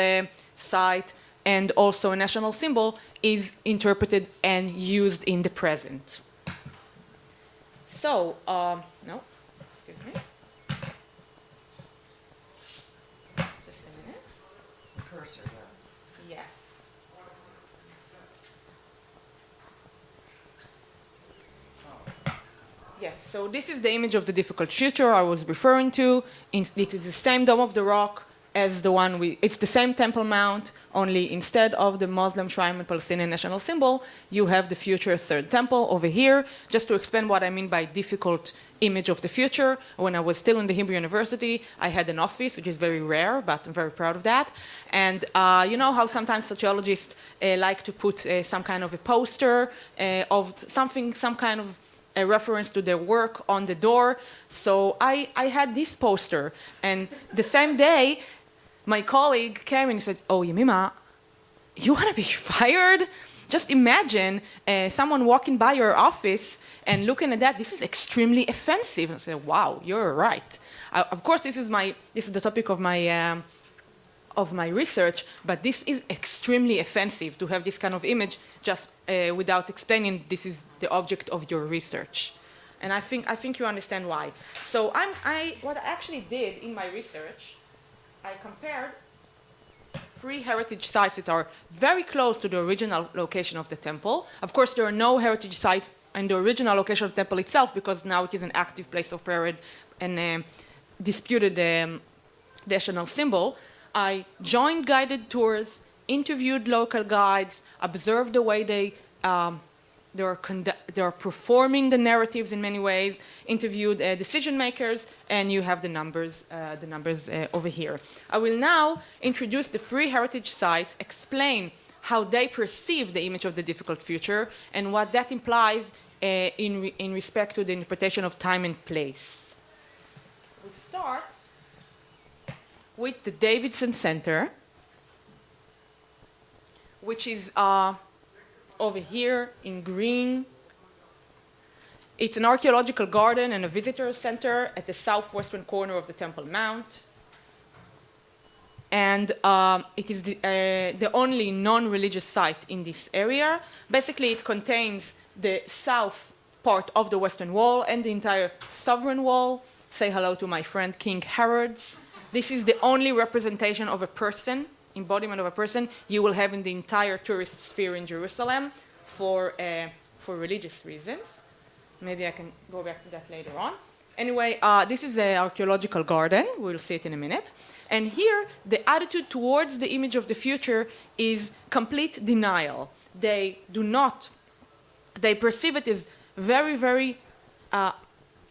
site, and also a national symbol is interpreted and used in the present. So, no, excuse me. Just a minute. Cursor there. Yes. Yes, so this is the image of the difficult future I was referring to. It is the same Dome of the Rock as the one it's the same Temple Mount, only instead of the Muslim shrine and Palestinian national symbol, you have the future third temple over here. Just to explain what I mean by difficult image of the future, when I was still in the Hebrew University, I had an office, which is very rare, but I'm very proud of that. And you know how sometimes sociologists like to put some kind of a poster of something, some kind of a reference to their work on the door. So I had this poster, and the same day, my colleague came and said, "Oh, Yemima, you want to be fired? Just imagine someone walking by your office and looking at that. This is extremely offensive." And I said, "Wow, you're right." Of course, this is the topic of my research, but this is extremely offensive to have this kind of image just without explaining this is the object of your research. And I think you understand why. So what I actually did in my research, I compared 3 heritage sites that are very close to the original location of the temple. Of course, there are no heritage sites in the original location of the temple itself, because now it is an active place of prayer and disputed national symbol. I joined guided tours, interviewed local guides, observed the way they are performing the narratives in many ways, interviewed decision makers, and you have the numbers over here. I will now introduce the 3 heritage sites, explain how they perceive the image of the difficult future, and what that implies in respect to the interpretation of time and place. We start with the Davidson Center, which is over here in green. It's an archaeological garden and a visitor center at the southwestern corner of the Temple Mount. And it is the only non-religious site in this area. Basically, it contains the south part of the Western Wall and the entire Sovereign Wall. Say hello to my friend King Herod's. This is the only representation of a person, embodiment of a person, you will have in the entire tourist sphere in Jerusalem for religious reasons. Maybe I can go back to that later on. Anyway, this is an archaeological garden. We'll see it in a minute. And here, the attitude towards the image of the future is complete denial. They perceive it as very, very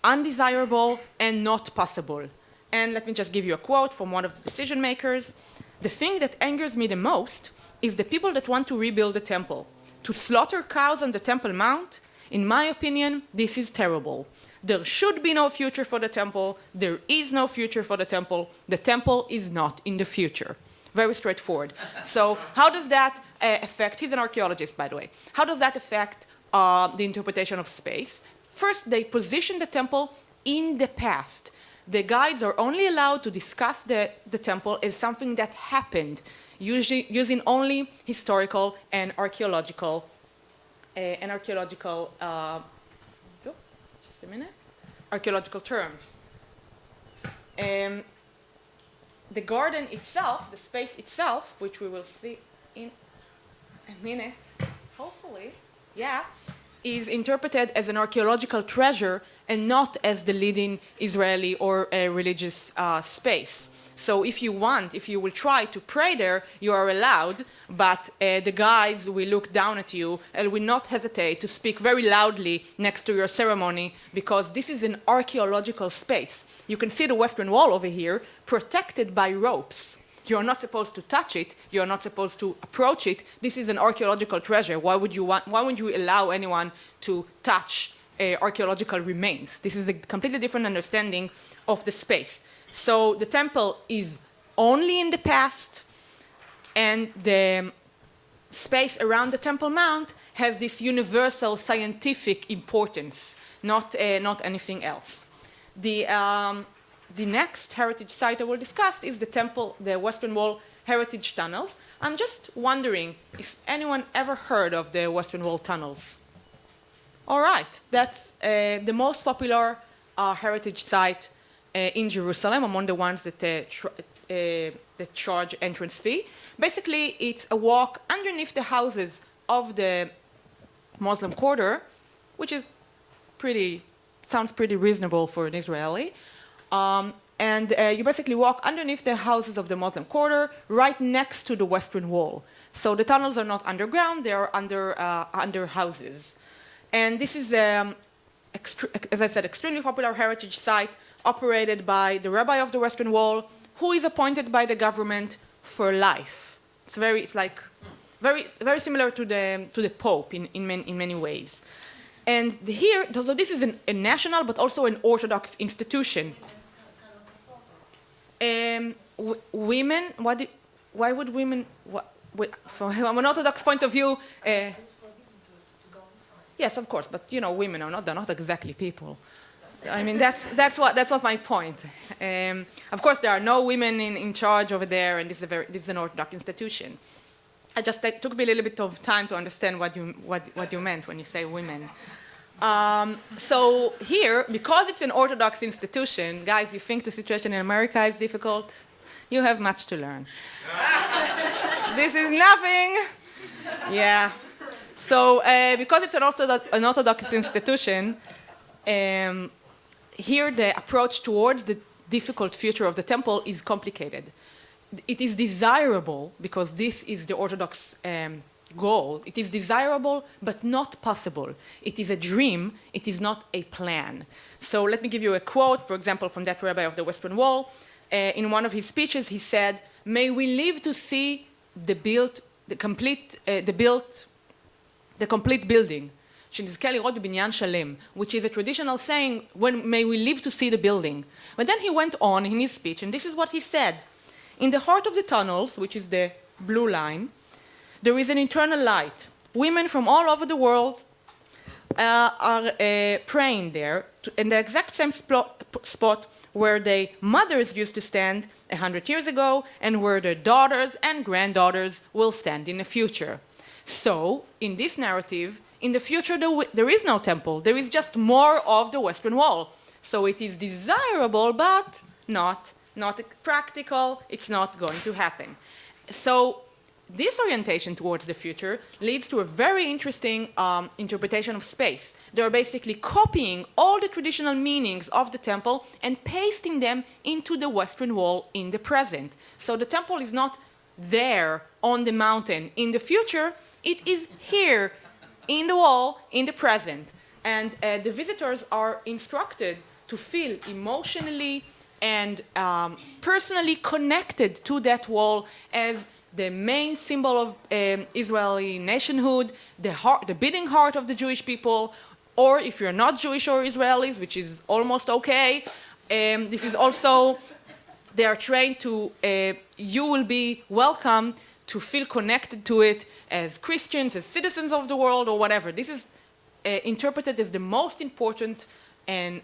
undesirable and not possible. And let me just give you a quote from one of the decision makers. "The thing that angers me the most is the people that want to rebuild the temple. To slaughter cows on the Temple Mount, in my opinion, this is terrible. There should be no future for the temple. There is no future for the temple. The temple is not in the future." Very straightforward. So how does that affect, he's an archaeologist, by the way. How does that affect the interpretation of space? First, they position the temple in the past. The guides are only allowed to discuss the temple as something that happened, usually using only historical and archaeological archaeological terms. The garden itself, the space itself, which we will see in a minute, hopefully, is interpreted as an archaeological treasure and not as the leading Israeli or religious space. So if you will try to pray there, you are allowed, but the guides will look down at you and will not hesitate to speak very loudly next to your ceremony, because this is an archaeological space. You can see the Western Wall over here, protected by ropes. You're not supposed to touch it. You're not supposed to approach it. This is an archaeological treasure. Why would you allow anyone to touch archaeological remains? This is a completely different understanding of the space. So the temple is only in the past, and the space around the Temple Mount has this universal scientific importance, not anything else. The next heritage site I will discuss is the temple, the Western Wall heritage tunnels. I'm just wondering if anyone ever heard of the Western Wall tunnels. All right, that's the most popular heritage site in Jerusalem, among the ones that charge entrance fee. Basically, it's a walk underneath the houses of the Muslim quarter, which is sounds pretty reasonable for an Israeli. And you basically walk underneath the houses of the Muslim quarter, right next to the Western Wall. So the tunnels are not underground, they are under houses. And this is, as I said, extremely popular heritage site operated by the rabbi of the Western Wall, who is appointed by the government for life. It's very similar to the Pope in many ways. And here, so this is a national but also an Orthodox institution. Women, why would women, from an Orthodox point of view, yes, of course, but women they're not exactly people. I mean, that's what my point. Of course, there are no women in charge over there, and this is an Orthodox institution. It took me a little bit of time to understand what you meant when you say women. So here, because it's an Orthodox institution, guys, you think the situation in America is difficult? You have much to learn. This is nothing. Yeah. So because it's an Orthodox institution, here the approach towards the difficult future of the temple is complicated. It is desirable, because this is the Orthodox goal, it is desirable but not possible. It is a dream, it is not a plan. So let me give you a quote, for example, from that rabbi of the Western Wall. In one of his speeches, he said, "May we live to see the complete building, שנזכה לראות בניין שלם," which is a traditional saying, when may we live to see the building. But then he went on in his speech, and this is what he said. "In the heart of the tunnels, which is the blue line, there is an internal light. Women from all over the world are praying there, in the exact same spot where their mothers used to stand 100 years ago, and where their daughters and granddaughters will stand in the future." So, in this narrative, in the future there is no temple, there is just more of the Western Wall. So it is desirable, but not practical, it's not going to happen. So this orientation towards the future leads to a very interesting interpretation of space. They are basically copying all the traditional meanings of the temple and pasting them into the Western Wall in the present. So the temple is not there on the mountain in the future, it is here in the wall in the present. And the visitors are instructed to feel emotionally and personally connected to that wall as the main symbol of Israeli nationhood, the beating heart of the Jewish people, or if you're not Jewish or Israelis, which is almost okay, this is also, they are trained to, you will be welcome to feel connected to it as Christians, as citizens of the world, or whatever. This is interpreted as the most important and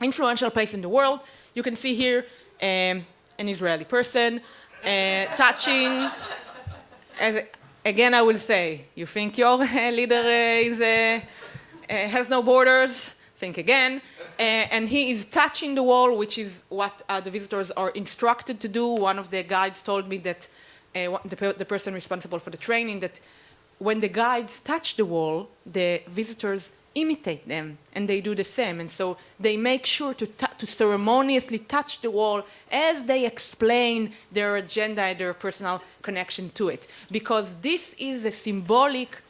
influential place in the world. You can see here an Israeli person touching, again I will say, you think your leader has no borders, think again. And he is touching the wall, which is what the visitors are instructed to do. One of the guides told me that the person responsible for the training, that when the guides touch the wall, the visitors imitate them, and they do the same. And so they make sure to ceremoniously touch the wall as they explain their agenda and their personal connection to it. Because this is a symbolic,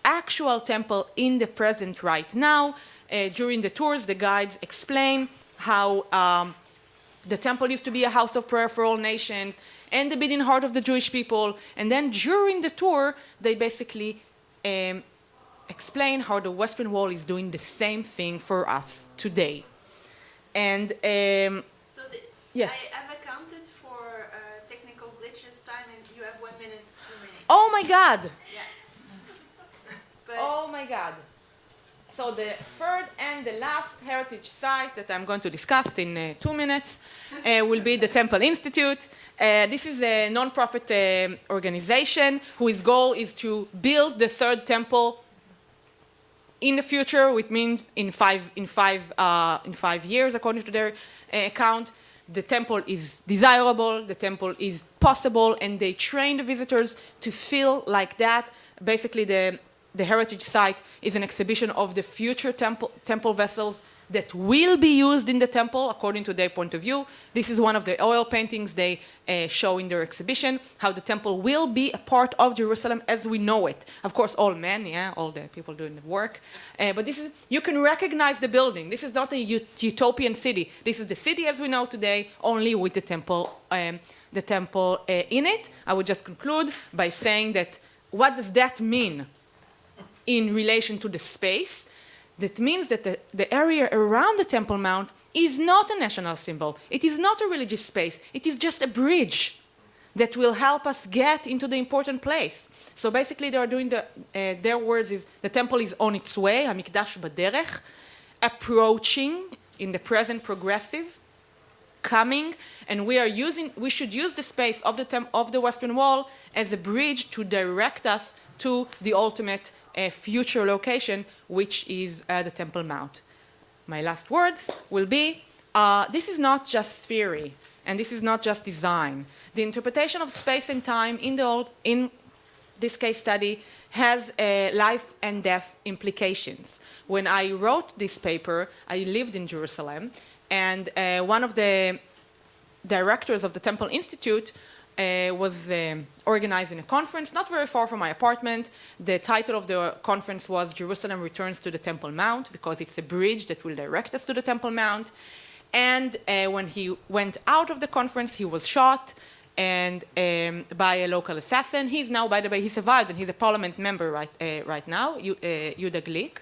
actual temple in the present right now. During the tours, the guides explain how the temple used to be a house of prayer for all nations and the beating heart of the Jewish people. And then during the tour, they basically explain how the Western Wall is doing the same thing for us today. And yes. I've accounted for technical glitches time, and you have 1 minute remaining. Oh my God! Yeah. Oh my God. So the third and the last heritage site that I'm going to discuss in 2 minutes will be the Temple Institute. This is a non-profit organization whose goal is to build the third temple in the future, which means in five years, according to their account. The temple is desirable, the temple is possible, and they train the visitors to feel like that. Basically, the heritage site is an exhibition of the future temple vessels that will be used in the temple according to their point of view. This is one of the oil paintings they show in their exhibition, how the temple will be a part of Jerusalem as we know it. Of course, all men, yeah, all the people doing the work. But this is, you can recognize the building. This is not a utopian city. This is the city as we know today, only with the temple in it. I would just conclude by saying that what does that mean in relation to the space? That means that the area around the Temple Mount is not a national symbol. It is not a religious space. It is just a bridge that will help us get into the important place. So basically they are doing their words is the temple is on its way, המקדש בדרך, approaching in the present progressive, coming, and we should use the space of the Western Wall as a bridge to direct us to the ultimate future location, which is the Temple Mount. My last words will be, this is not just theory, and this is not just design. The interpretation of space and time in this case study has life and death implications. When I wrote this paper, I lived in Jerusalem, and one of the directors of the Temple Institute was organizing a conference not very far from my apartment. The title of the conference was Jerusalem Returns to the Temple Mount, because it's a bridge that will direct us to the Temple Mount. And when he went out of the conference, he was shot and by a local assassin. He's now, by the way, he survived, and he's a parliament member right now, Yehuda Glick.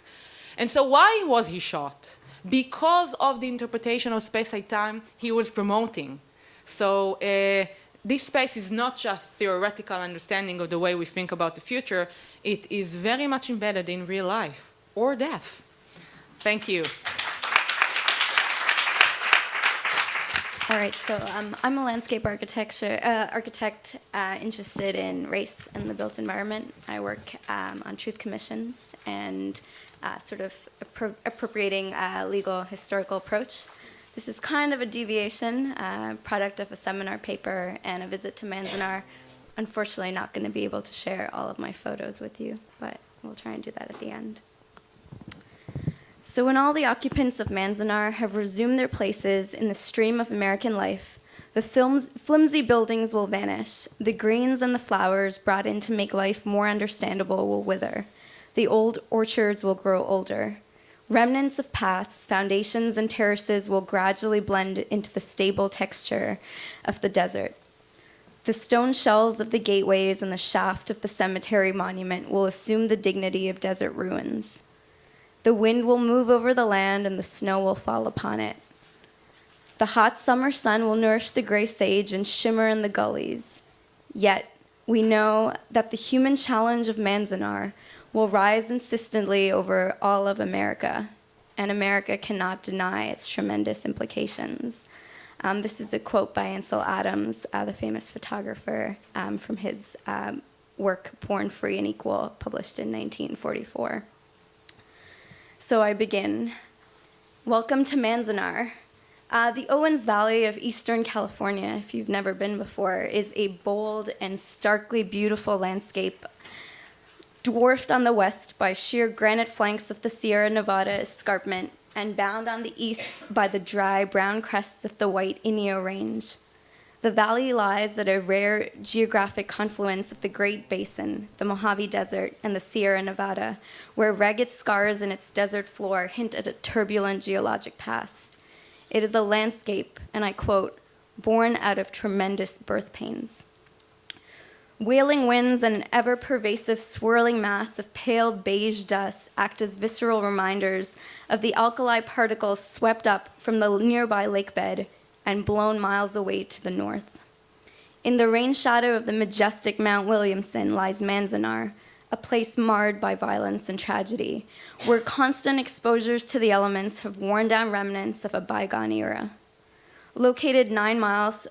And so why was he shot? Because of the interpretation of space and time he was promoting. So this space is not just theoretical understanding of the way we think about the future. It is very much embedded in real life or death. Thank you. All right, so I'm a landscape architect interested in race and the built environment. I work on truth commissions and sort of appropriating a legal historical approach. This is kind of a deviation, product of a seminar paper and a visit to Manzanar. Unfortunately, not going to be able to share all of my photos with you, but we'll try and do that at the end. So when all the occupants of Manzanar have resumed their places in the stream of American life, the flimsy buildings will vanish, the greens and the flowers brought in to make life more understandable will wither, the old orchards will grow older. Remnants of paths, foundations, and terraces will gradually blend into the stable texture of the desert. The stone shells of the gateways and the shaft of the cemetery monument will assume the dignity of desert ruins. The wind will move over the land and the snow will fall upon it. The hot summer sun will nourish the gray sage and shimmer in the gullies. Yet, we know that the human challenge of Manzanar will rise insistently over all of America, and America cannot deny its tremendous implications. This is a quote by Ansel Adams, the famous photographer, from his work, Born Free and Equal, published in 1944. So I begin. Welcome to Manzanar. The Owens Valley of Eastern California, if you've never been before, is a bold and starkly beautiful landscape, dwarfed on the west by sheer granite flanks of the Sierra Nevada escarpment and bound on the east by the dry brown crests of the White Inyo Range. The valley lies at a rare geographic confluence of the Great Basin, the Mojave Desert, and the Sierra Nevada, where ragged scars in its desert floor hint at a turbulent geologic past. It is a landscape, and I quote, born out of tremendous birth pains. Wailing winds and an ever-pervasive swirling mass of pale beige dust act as visceral reminders of the alkali particles swept up from the nearby lake bed and blown miles away to the north. In the rain shadow of the majestic Mount Williamson lies Manzanar, a place marred by violence and tragedy, where constant exposures to the elements have worn down remnants of a bygone era. Located 9 miles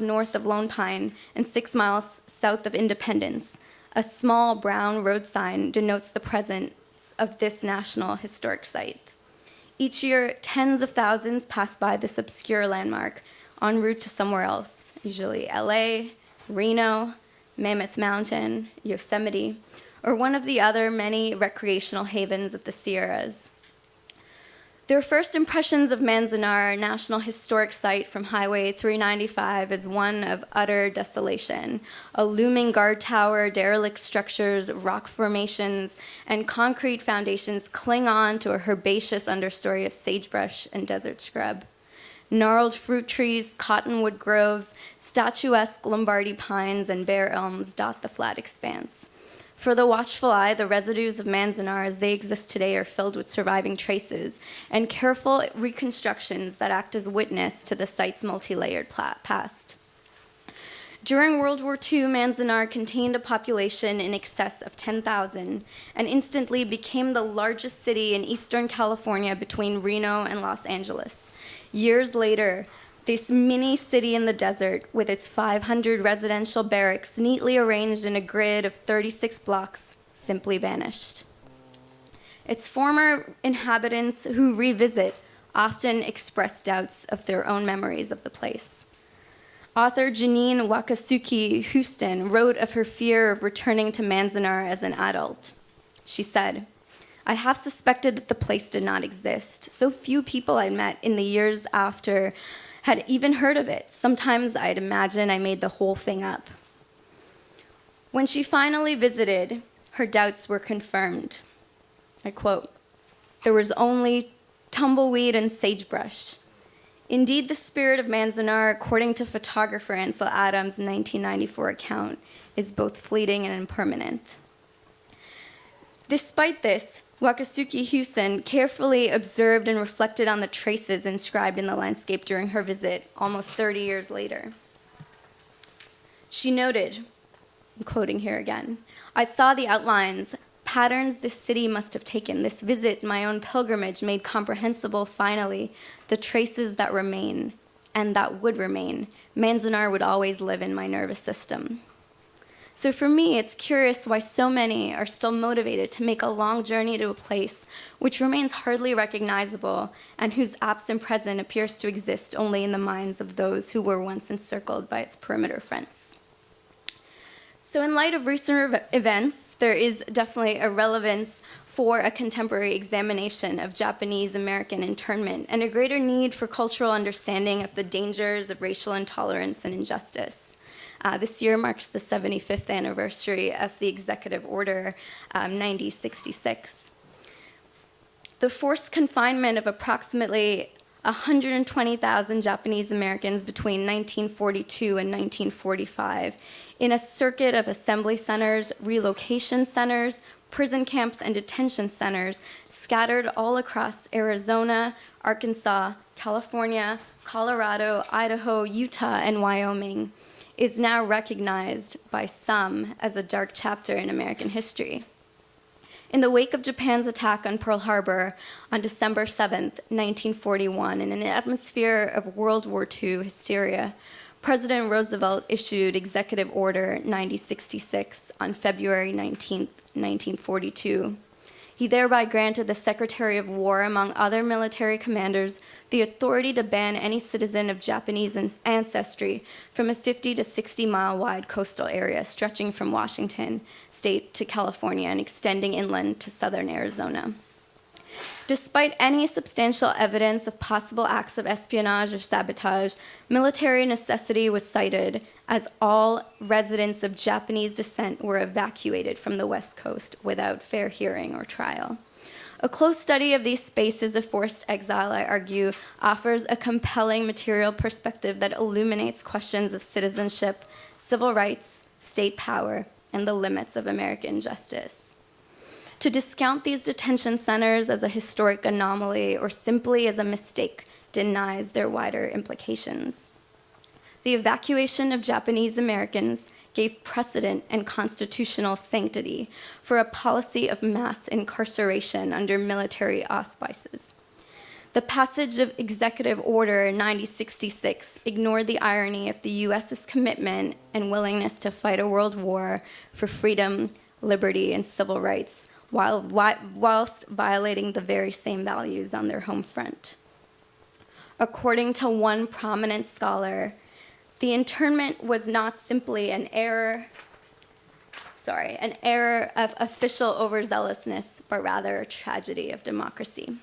north of Lone Pine and 6 miles south of Independence, a small brown road sign denotes the presence of this national historic site. Each year, tens of thousands pass by this obscure landmark en route to somewhere else, usually LA, Reno, Mammoth Mountain, Yosemite, or one of the other many recreational havens of the Sierras. Their first impressions of Manzanar National Historic Site from Highway 395 is one of utter desolation. A looming guard tower, derelict structures, rock formations, and concrete foundations cling on to a herbaceous understory of sagebrush and desert scrub. Gnarled fruit trees, cottonwood groves, statuesque Lombardy pines, and bare elms dot the flat expanse. For the watchful eye, the residues of Manzanar as they exist today are filled with surviving traces and careful reconstructions that act as witness to the site's multi-layered past. During World War II, Manzanar contained a population in excess of 10,000 and instantly became the largest city in Eastern California between Reno and Los Angeles. Years later, this mini city in the desert, with its 500 residential barracks neatly arranged in a grid of 36 blocks, simply vanished. Its former inhabitants who revisit often express doubts of their own memories of the place. Author Janine Wakasuki Houston wrote of her fear of returning to Manzanar as an adult. She said, "I half suspected that the place did not exist. So few people I'd met in the years after had even heard of it. Sometimes I'd imagine I made the whole thing up." When she finally visited, her doubts were confirmed. I quote, "There was only tumbleweed and sagebrush. Indeed, the spirit of Manzanar, according to photographer Ansel Adams' 1994 account, is both fleeting and impermanent." Despite this, Wakasuki Houston carefully observed and reflected on the traces inscribed in the landscape during her visit almost 30 years later. She noted, I'm quoting here again, "I saw the outlines, patterns this city must have taken. This visit, my own pilgrimage, made comprehensible, finally, the traces that remain, and that would remain. Manzanar would always live in my nervous system." So for me, it's curious why so many are still motivated to make a long journey to a place which remains hardly recognizable and whose absent present appears to exist only in the minds of those who were once encircled by its perimeter fence. So in light of recent events, there is definitely a relevance for a contemporary examination of Japanese-American internment and a greater need for cultural understanding of the dangers of racial intolerance and injustice. This year marks the 75th anniversary of the Executive Order 9066. The forced confinement of approximately 120,000 Japanese Americans between 1942 and 1945 in a circuit of assembly centers, relocation centers, prison camps, and detention centers scattered all across Arizona, Arkansas, California, Colorado, Idaho, Utah, and Wyoming, is now recognized by some as a dark chapter in American history. In the wake of Japan's attack on Pearl Harbor on December 7th, 1941, in an atmosphere of World War II hysteria, President Roosevelt issued Executive Order 9066 on February 19, 1942. He thereby granted the Secretary of War, among other military commanders, the authority to ban any citizen of Japanese ancestry from a 50 to 60-mile wide coastal area stretching from Washington state to California and extending inland to southern Arizona. Despite any substantial evidence of possible acts of espionage or sabotage, military necessity was cited as all residents of Japanese descent were evacuated from the West Coast without fair hearing or trial. A close study of these spaces of forced exile, I argue, offers a compelling material perspective that illuminates questions of citizenship, civil rights, state power, and the limits of American justice. To discount these detention centers as a historic anomaly or simply as a mistake denies their wider implications. The evacuation of Japanese Americans gave precedent and constitutional sanctity for a policy of mass incarceration under military auspices. The passage of Executive Order 9066 ignored the irony of the U.S.'s commitment and willingness to fight a world war for freedom, liberty, and civil rights, whilst violating the very same values on their home front. According to one prominent scholar, the internment was not simply an error of official overzealousness, but rather a tragedy of democracy.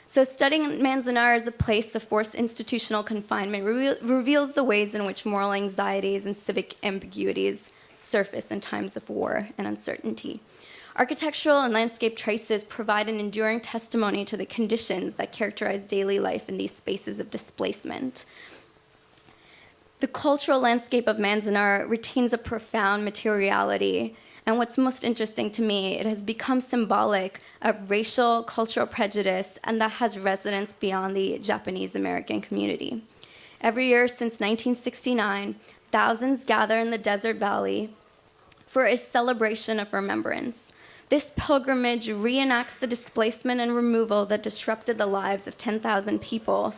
So studying Manzanar as a place of forced institutional confinement reveals the ways in which moral anxieties and civic ambiguities surface in times of war and uncertainty. Architectural and landscape traces provide an enduring testimony to the conditions that characterize daily life in these spaces of displacement. The cultural landscape of Manzanar retains a profound materiality, and what's most interesting to me, it has become symbolic of racial, cultural prejudice, and that has resonance beyond the Japanese American community. Every year since 1969, thousands gather in the desert valley for a celebration of remembrance. This pilgrimage reenacts the displacement and removal that disrupted the lives of 10,000 people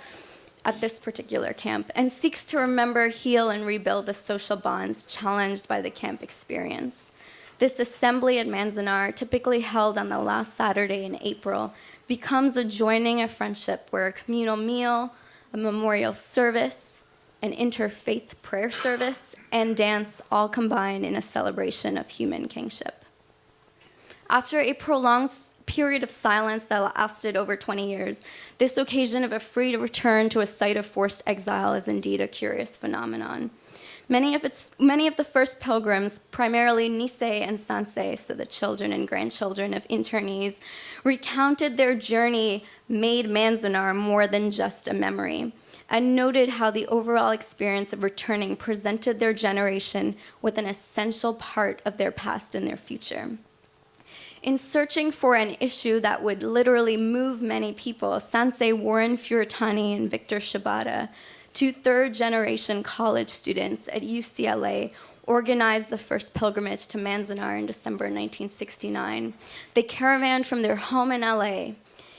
at this particular camp, and seeks to remember, heal, and rebuild the social bonds challenged by the camp experience. This assembly at Manzanar, typically held on the last Saturday in April, becomes a joining of friendship where a communal meal, a memorial service, an interfaith prayer service, and dance all combine in a celebration of human kingship. After a prolonged period of silence that lasted over 20 years, this occasion of a free return to a site of forced exile is indeed a curious phenomenon. Many of the first pilgrims, primarily Nisei and Sansei, so the children and grandchildren of internees, recounted their journey made Manzanar more than just a memory, and noted how the overall experience of returning presented their generation with an essential part of their past and their future. In searching for an issue that would literally move many people, Sansei Warren Furutani and Victor Shibata, two third-generation college students at UCLA, organized the first pilgrimage to Manzanar in December 1969. They caravanned from their home in LA.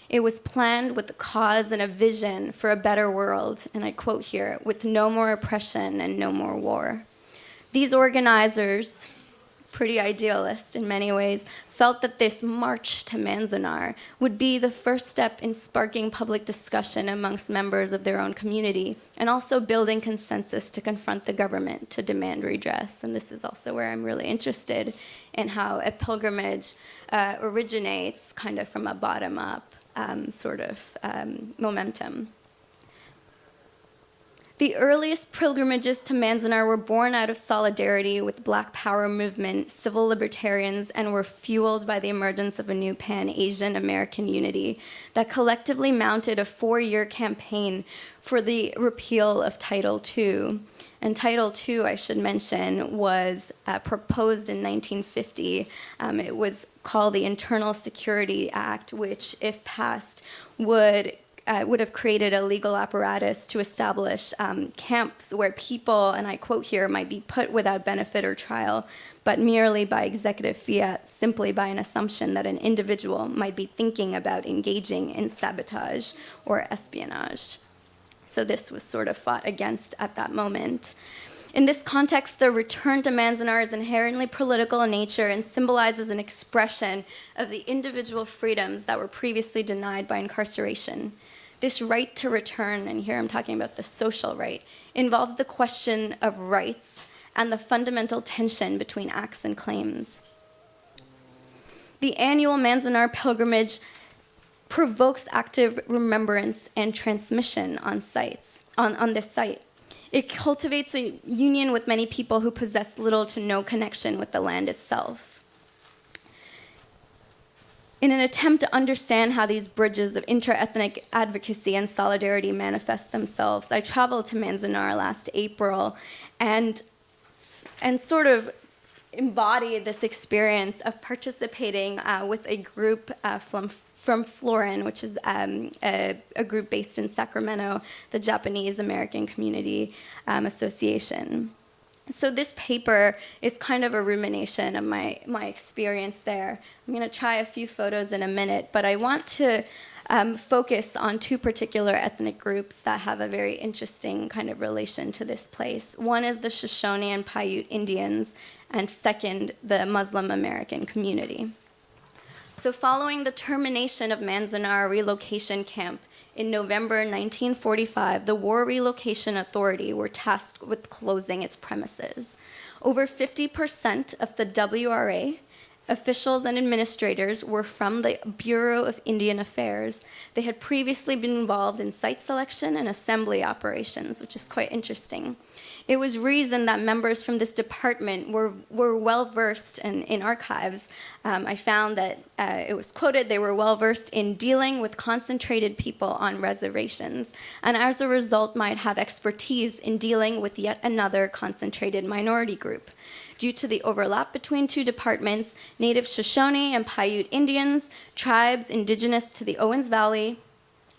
It was planned with a cause and a vision for a better world, and I quote here, with no more oppression and no more war. These organizers, pretty idealist in many ways, felt that this march to Manzanar would be the first step in sparking public discussion amongst members of their own community, and also building consensus to confront the government to demand redress. And this is also where I'm really interested in how a pilgrimage originates kind of from a bottom-up momentum. The earliest pilgrimages to Manzanar were born out of solidarity with the Black Power movement, civil libertarians, and were fueled by the emergence of a new Pan-Asian American unity that collectively mounted a 4-year campaign for the repeal of Title II. And Title II, I should mention, was proposed in 1950. It was called the Internal Security Act, which, if passed, would have created a legal apparatus to establish camps where people, and I quote here, might be put without benefit or trial, but merely by executive fiat, simply by an assumption that an individual might be thinking about engaging in sabotage or espionage. So this was sort of fought against at that moment. In this context, the return to Manzanar is inherently political in nature and symbolizes an expression of the individual freedoms that were previously denied by incarceration. This right to return, and here I'm talking about the social right, involves the question of rights and the fundamental tension between acts and claims. The annual Manzanar pilgrimage provokes active remembrance and transmission on this site. It cultivates a union with many people who possess little to no connection with the land itself. In an attempt to understand how these bridges of interethnic advocacy and solidarity manifest themselves, I traveled to Manzanar last April and sort of embodied this experience of participating with a group from Florin, which is a group based in Sacramento, the Japanese American Community Association. So this paper is kind of a rumination of my experience there. I'm going to try a few photos in a minute, but I want to focus on two particular ethnic groups that have a very interesting kind of relation to this place. One is the Shoshone and Paiute Indians, and second, the Muslim American community. So following the termination of Manzanar relocation camp in November 1945, the War Relocation Authority were tasked with closing its premises. Over 50% of the WRA Officials and administrators were from the Bureau of Indian Affairs. They had previously been involved in site selection and assembly operations, which is quite interesting. It was reasoned that members from this department were well-versed in archives. I found that it was quoted, they were well-versed in dealing with concentrated people on reservations, and as a result might have expertise in dealing with yet another concentrated minority group. Due to the overlap between two departments, native Shoshone and Paiute Indians, tribes indigenous to the Owens Valley,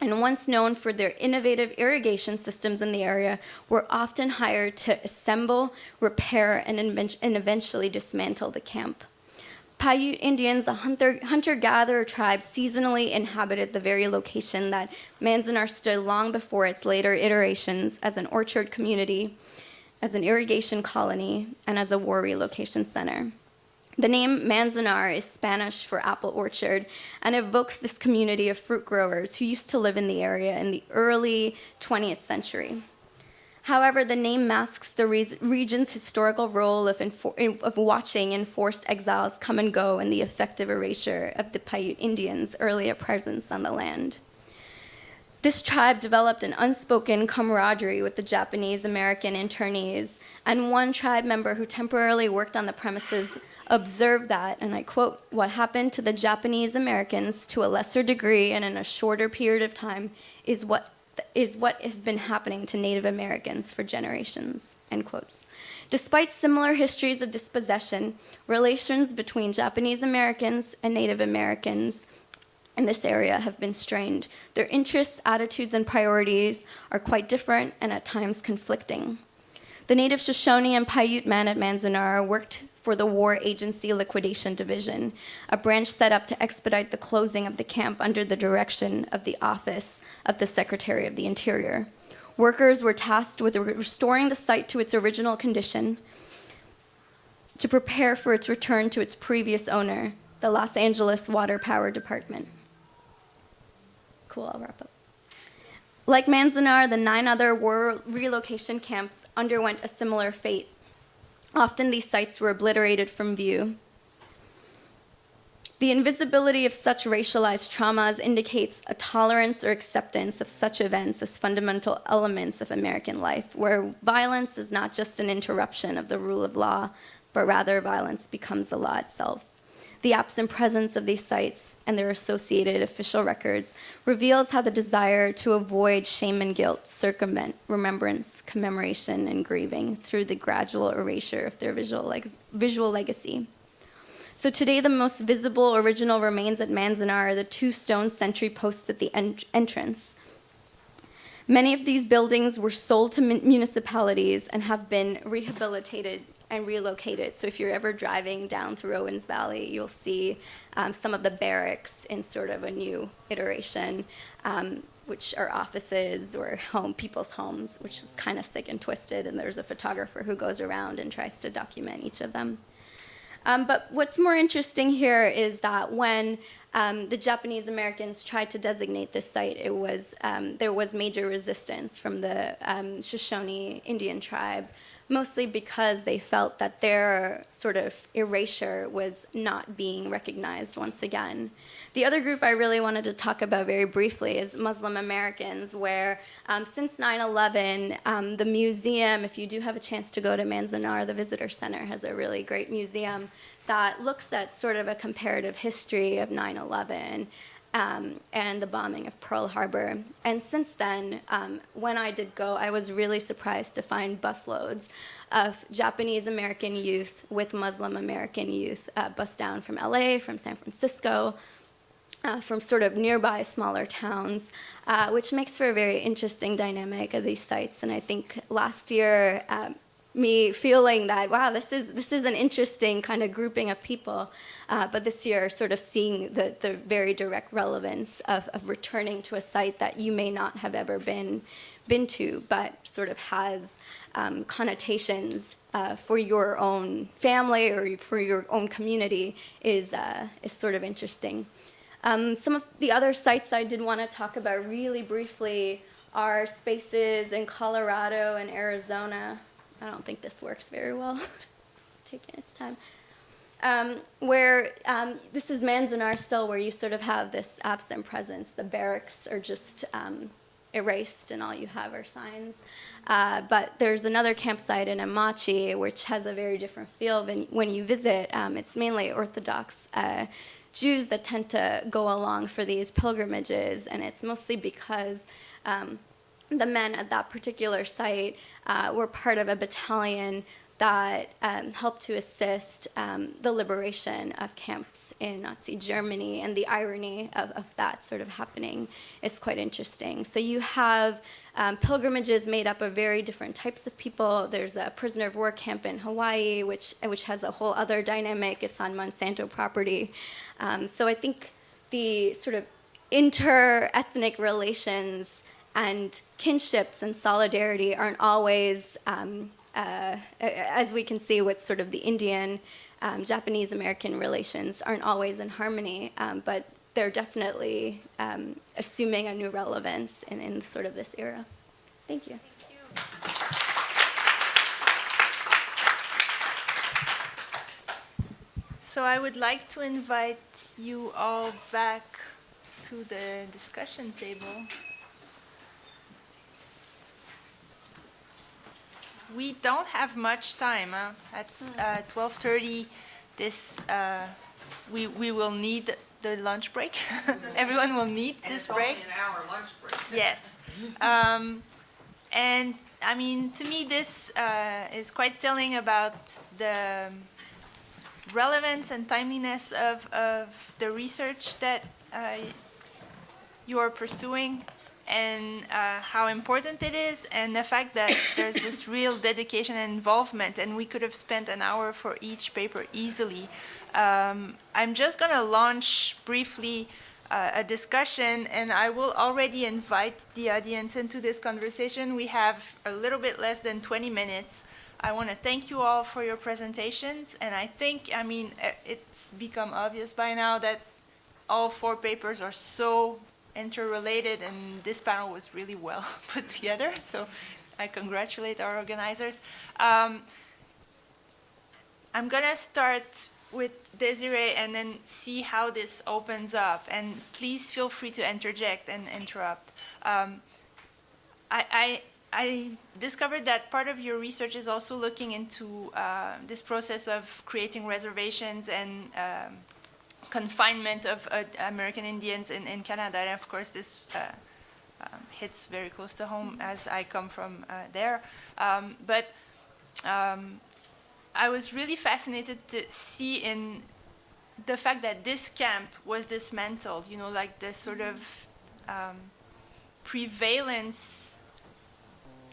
and once known for their innovative irrigation systems in the area, were often hired to assemble, repair, and eventually dismantle the camp. Paiute Indians, a hunter-gatherer tribe, seasonally inhabited the very location that Manzanar stood long before its later iterations as an orchard community, as an irrigation colony, and as a war relocation center. The name Manzanar is Spanish for apple orchard and evokes this community of fruit growers who used to live in the area in the early 20th century. However, the name masks the region's historical role of watching enforced exiles come and go and the effective erasure of the Paiute Indians' earlier presence on the land. This tribe developed an unspoken camaraderie with the Japanese-American internees, and one tribe member who temporarily worked on the premises observed that, and I quote, "What happened to the Japanese-Americans to a lesser degree and in a shorter period of time is what has been happening to Native Americans for generations," end quotes. Despite similar histories of dispossession, relations between Japanese Americans and Native Americans in this area have been strained. Their interests, attitudes, and priorities are quite different and at times conflicting. The native Shoshone and Paiute men at Manzanar worked for the War Agency Liquidation Division, a branch set up to expedite the closing of the camp under the direction of the Office of the Secretary of the Interior. Workers were tasked with restoring the site to its original condition to prepare for its return to its previous owner, the Los Angeles Water Power Department. Cool, I'll wrap up. Like Manzanar, the 9 other war relocation camps underwent a similar fate. Often these sites were obliterated from view. The invisibility of such racialized traumas indicates a tolerance or acceptance of such events as fundamental elements of American life, where violence is not just an interruption of the rule of law, but rather violence becomes the law itself. The absent presence of these sites and their associated official records reveals how the desire to avoid shame and guilt circumvent remembrance, commemoration, and grieving through the gradual erasure of their visual legacy. So today, the most visible original remains at Manzanar are the 2 stone sentry posts at the entrance. Many of these buildings were sold to municipalities and have been rehabilitated and relocated. So if you're ever driving down through Owens Valley, you'll see some of the barracks in sort of a new iteration, which are offices or people's homes, which is kind of sick and twisted, and there's a photographer who goes around and tries to document each of them. But what's more interesting here is that when the Japanese Americans tried to designate this site, there was major resistance from the Shoshone Indian tribe, mostly because they felt that their sort of erasure was not being recognized once again. The other group I really wanted to talk about very briefly is Muslim Americans, where since 9/11, the museum, if you do have a chance to go to Manzanar, the Visitor Center has a really great museum that looks at sort of a comparative history of 9/11 and the bombing of Pearl Harbor. And since then, when I did go, I was really surprised to find busloads of Japanese American youth with Muslim American youth bussed down from LA, from San Francisco, from sort of nearby smaller towns, which makes for a very interesting dynamic of these sites. And I think last year, me feeling that, wow, this is an interesting kind of grouping of people, but this year sort of seeing the very direct relevance of returning to a site that you may not have ever been to, but sort of has connotations for your own family or for your own community is sort of interesting. Some of the other sites I did want to talk about really briefly are spaces in Colorado and Arizona. I don't think this works very well. It's taking its time. where this is Manzanar still, where you sort of have this absent presence. The barracks are just erased, and all you have are signs. But there's another campsite in Amachi, which has a very different feel. When you visit, it's mainly Orthodox Jews that tend to go along for these pilgrimages, and it's mostly because the men at that particular site were part of a battalion that helped to assist the liberation of camps in Nazi Germany, and the irony of that sort of happening is quite interesting. So you have pilgrimages made up of very different types of people. There's a prisoner of war camp in Hawaii, which has a whole other dynamic. It's on Monsanto property. So I think the sort of inter-ethnic relations and kinships and solidarity aren't always as we can see with sort of the Indian, Japanese-American relations, aren't always in harmony, but they're definitely assuming a new relevance in sort of this era. Thank you. So I would like to invite you all back to the discussion table. We don't have much time. At 12:30, we will need the lunch break. Everyone will need this break. It's only an hour lunch break. Yes. And I mean, to me, this is quite telling about the relevance and timeliness of the research that you are pursuing, and how important it is, and the fact that there's this real dedication and involvement, and we could have spent an hour for each paper easily. I'm just going to launch briefly a discussion, and I will already invite the audience into this conversation. We have a little bit less than 20 minutes. I want to thank you all for your presentations, and I think, I mean, it's become obvious by now that all 4 papers are so interrelated, and this panel was really well put together, so I congratulate our organizers. I'm going to start with Desiree and then see how this opens up, and please feel free to interject and interrupt. I discovered that part of your research is also looking into this process of creating reservations and confinement of American Indians in Canada, and of course this hits very close to home as I come from there. But I was really fascinated to see in the fact that this camp was dismantled, you know, like the sort of prevalence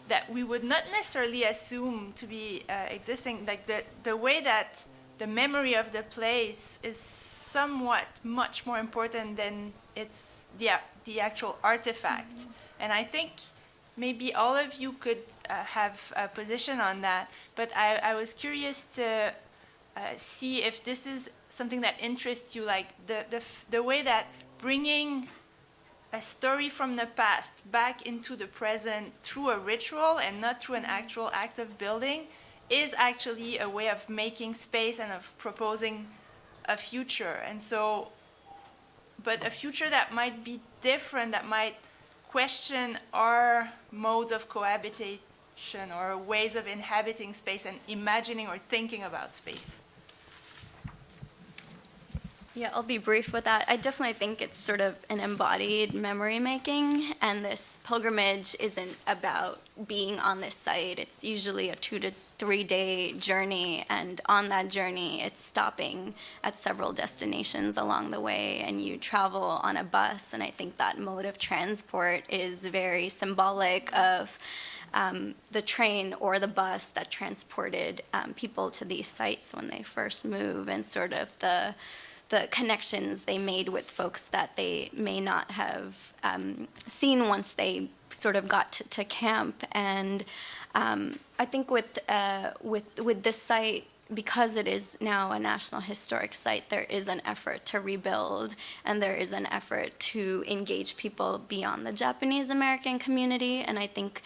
that we would not necessarily assume to be existing, like the way that the memory of the place is somewhat much more important than it's the actual artifact. And I think maybe all of you could have a position on that, but I was curious to see if this is something that interests you, like the way that bringing a story from the past back into the present through a ritual and not through an actual act of building is actually a way of making space and of proposing a future. And so, but a future that might be different, that might question our modes of cohabitation or ways of inhabiting space and imagining or thinking about space. Yeah, I'll be brief with that. I definitely think it's sort of an embodied memory making, and this pilgrimage isn't about being on this site. It's usually a 2 to 3 day journey, and on that journey, it's stopping at several destinations along the way, and you travel on a bus, and I think that mode of transport is very symbolic of the train or the bus that transported people to these sites when they first move, and sort of the connections they made with folks that they may not have seen once they sort of got to camp. And I think with this site, because it is now a National Historic Site, there is an effort to rebuild, and there is an effort to engage people beyond the Japanese American community. And I think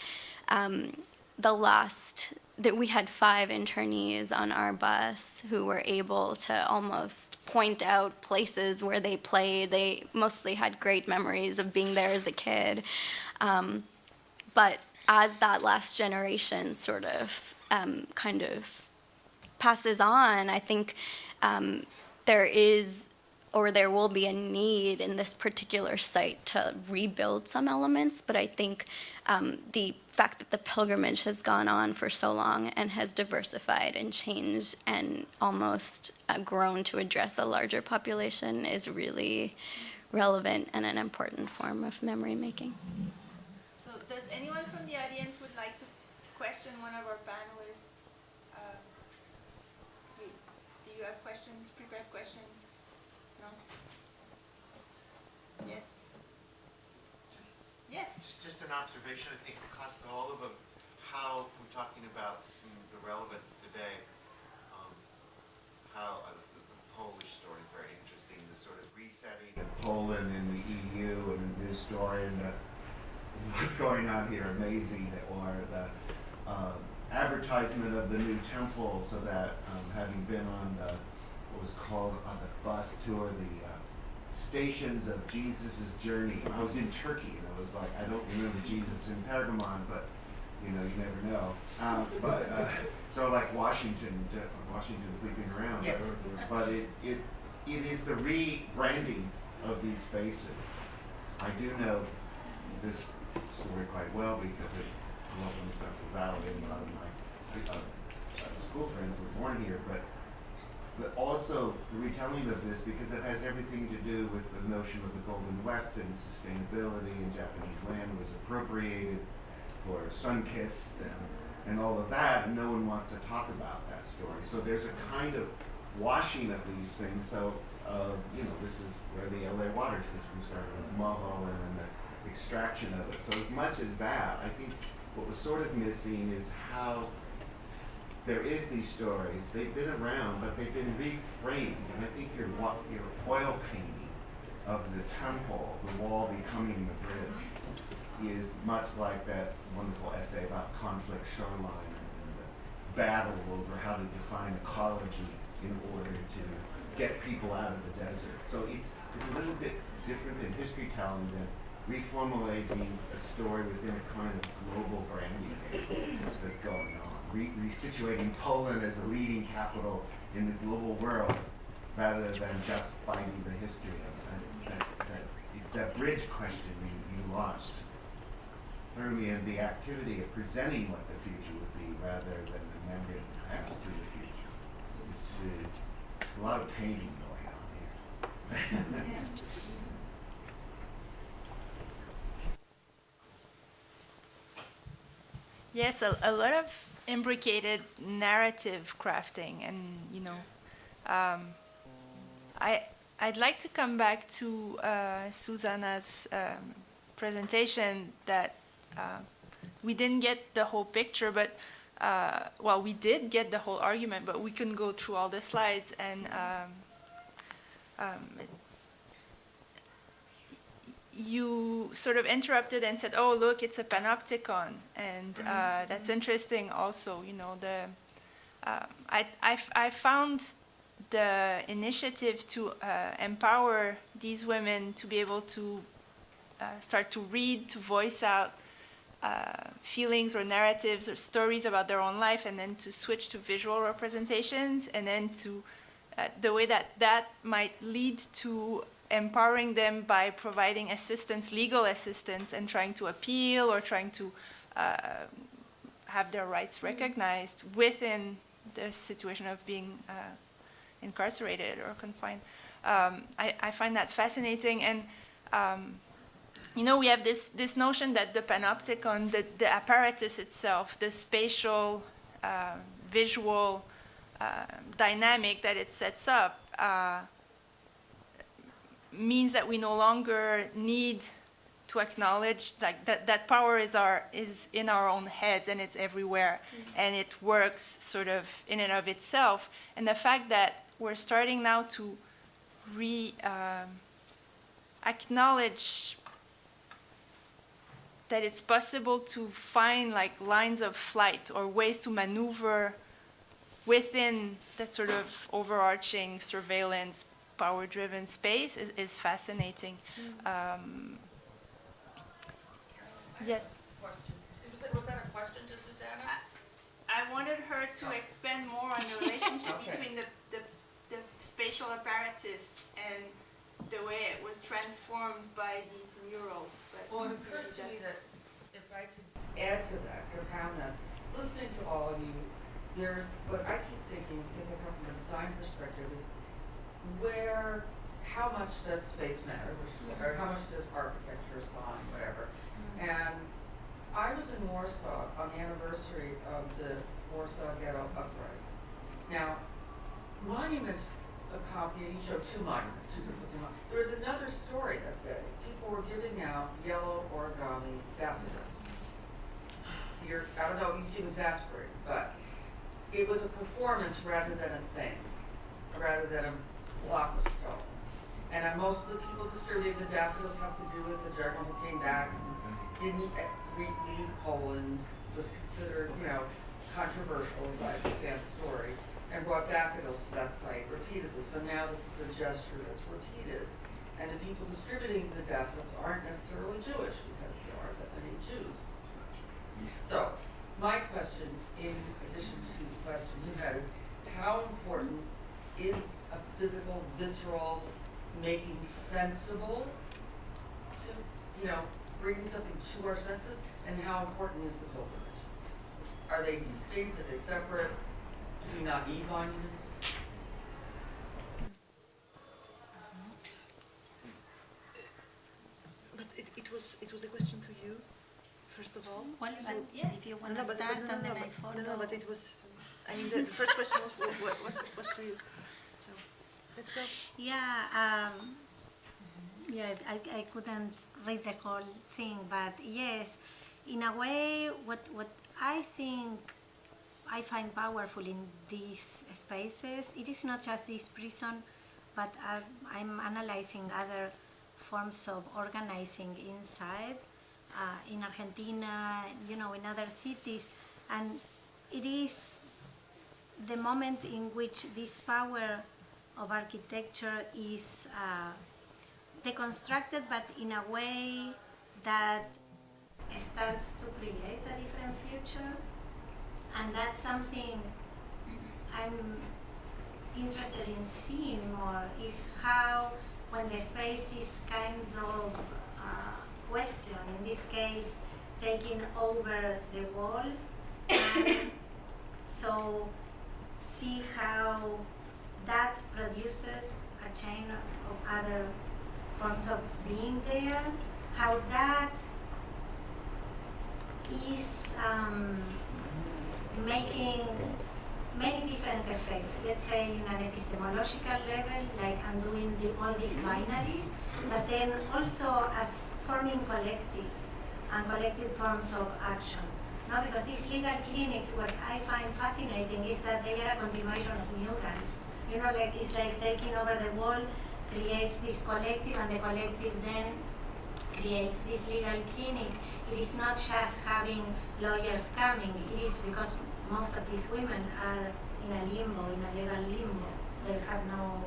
the last that we had 5 internees on our bus who were able to almost point out places where they played. They mostly had great memories of being there as a kid. But as that last generation sort of kind of passes on, I think there is or there will be a need in this particular site to rebuild some elements, but I think the fact that the pilgrimage has gone on for so long and has diversified and changed and almost grown to address a larger population is really relevant and an important form of memory making. So does anyone from the audience would like to question one of our panelists? Do you have questions, prepared questions? No? Yes? Yes? Just an observation, I think, across all of them, how we're talking about the relevance today, how the Polish story is very interesting, the sort of resetting of Poland and the EU and the new story and what's going on here, amazing, or the advertisement of the new temple, so that having been on what was called on the bus tour, the Stations of Jesus' Journey. I was in Turkey, and I was like, I don't remember Jesus in Pergamon, but you know, you never know. So like Washington sleeping around. Yeah. But it is the rebranding of these spaces. I do know this story quite well because I grew up in the Central Valley, and a lot of my school friends were born here, but also the retelling of this, because it has everything to do with the notion of the Golden West and sustainability, and Japanese land was appropriated for sun-kissed and all of that, and no one wants to talk about that story. So there's a kind of washing of these things. So, you know, this is where the LA water system started with Mulholland and the extraction of it. So as much as that, I think what was sort of missing is how there is these stories. They've been around, but they've been reframed. And I think your oil painting of the temple, the wall becoming the bridge, is much like that wonderful essay about conflict shoreline and the battle over how to define ecology in order to get people out of the desert. So it's a little bit different than history telling than reformalizing a story within a kind of global branding that's going on. Resituating Poland as a leading capital in the global world rather than just finding the history of it. That bridge question you launched threw me in the activity of presenting what the future would be rather than the memory of the past to the future. It's a lot of painting going on here. Yes, a lot of imbricated narrative crafting, and you know, I'd like to come back to Susanna's presentation that we didn't get the whole picture, but well, we did get the whole argument, but we couldn't go through all the slides, and you sort of interrupted and said, "Oh, look, it's a panopticon," and that's interesting. Also, you know, I found the initiative to empower these women to be able to start to read, to voice out feelings or narratives or stories about their own life, and then to switch to visual representations, and then to the way that might lead to empowering them by providing assistance, legal assistance, and trying to appeal or trying to have their rights recognized within the situation of being incarcerated or confined. I find that fascinating, and you know, we have this notion that the panopticon, the apparatus itself, the spatial, visual dynamic that it sets up, means that we no longer need to acknowledge that power is in our own heads, and it's everywhere, and it works sort of in and of itself. And the fact that we're starting now to acknowledge that it's possible to find like lines of flight or ways to maneuver within that sort of overarching surveillance, power-driven space is fascinating. Yes. Question. Was that a question to Susanna? I wanted her to expand more on the relationship Okay. between the spatial apparatus and the way it was transformed by these murals. But Well, it occurred to me that if I could add to that, compound that, listening to all of you, what I keep thinking, because I come from a design perspective, is how much does space matter, or how much does architecture, sign, whatever. And I was in Warsaw on the anniversary of the Warsaw Ghetto Uprising. Now, monuments you showed two monuments, two people doing it. There was another story that day. People were giving out yellow origami daffodils. I don't know, you seem exasperated, but it was a performance rather than a thing, rather than a block of stone. And most of the people distributing the daffodils have to do with the gentleman who came back and didn't leave Poland, was considered, controversial, as I understand the story, and brought daffodils to that site repeatedly. So now this is a gesture that's repeated. And the people distributing the daffodils aren't necessarily Jewish, because there aren't that many Jews. So my question, in addition to the question you had, is how important is a physical, visceral, making sensible to, bringing something to our senses, and how important is the pilgrimage? Are they distinct? Are they separate? Do you not need monuments? But it was a question to you, first of all. Well, So- if you want to start, and then I follow. No, but it was, the first question was to you. So, let's go. Yeah, I couldn't read the whole thing, but yes, in a way, what I think I find powerful in these spaces, it is not just this prison, but I'm analyzing other forms of organizing inside, in Argentina, in other cities, and it is the moment in which this power of architecture is deconstructed, but in a way that starts to create a different future. And that's something I'm interested in seeing more, is how when the space is kind of questioned, in this case taking over the walls, and so see how that produces a chain of other forms of being there, how that is making many different effects, let's say in an epistemological level, like undoing all these binaries, but then also as forming collectives and collective forms of action. No, because these legal clinics, what I find fascinating is that they are a continuation of murals. It's like taking over the wall, creates this collective, and the collective then creates this legal clinic. It is not just having lawyers coming, it is because most of these women are in a limbo, in a legal limbo. They have no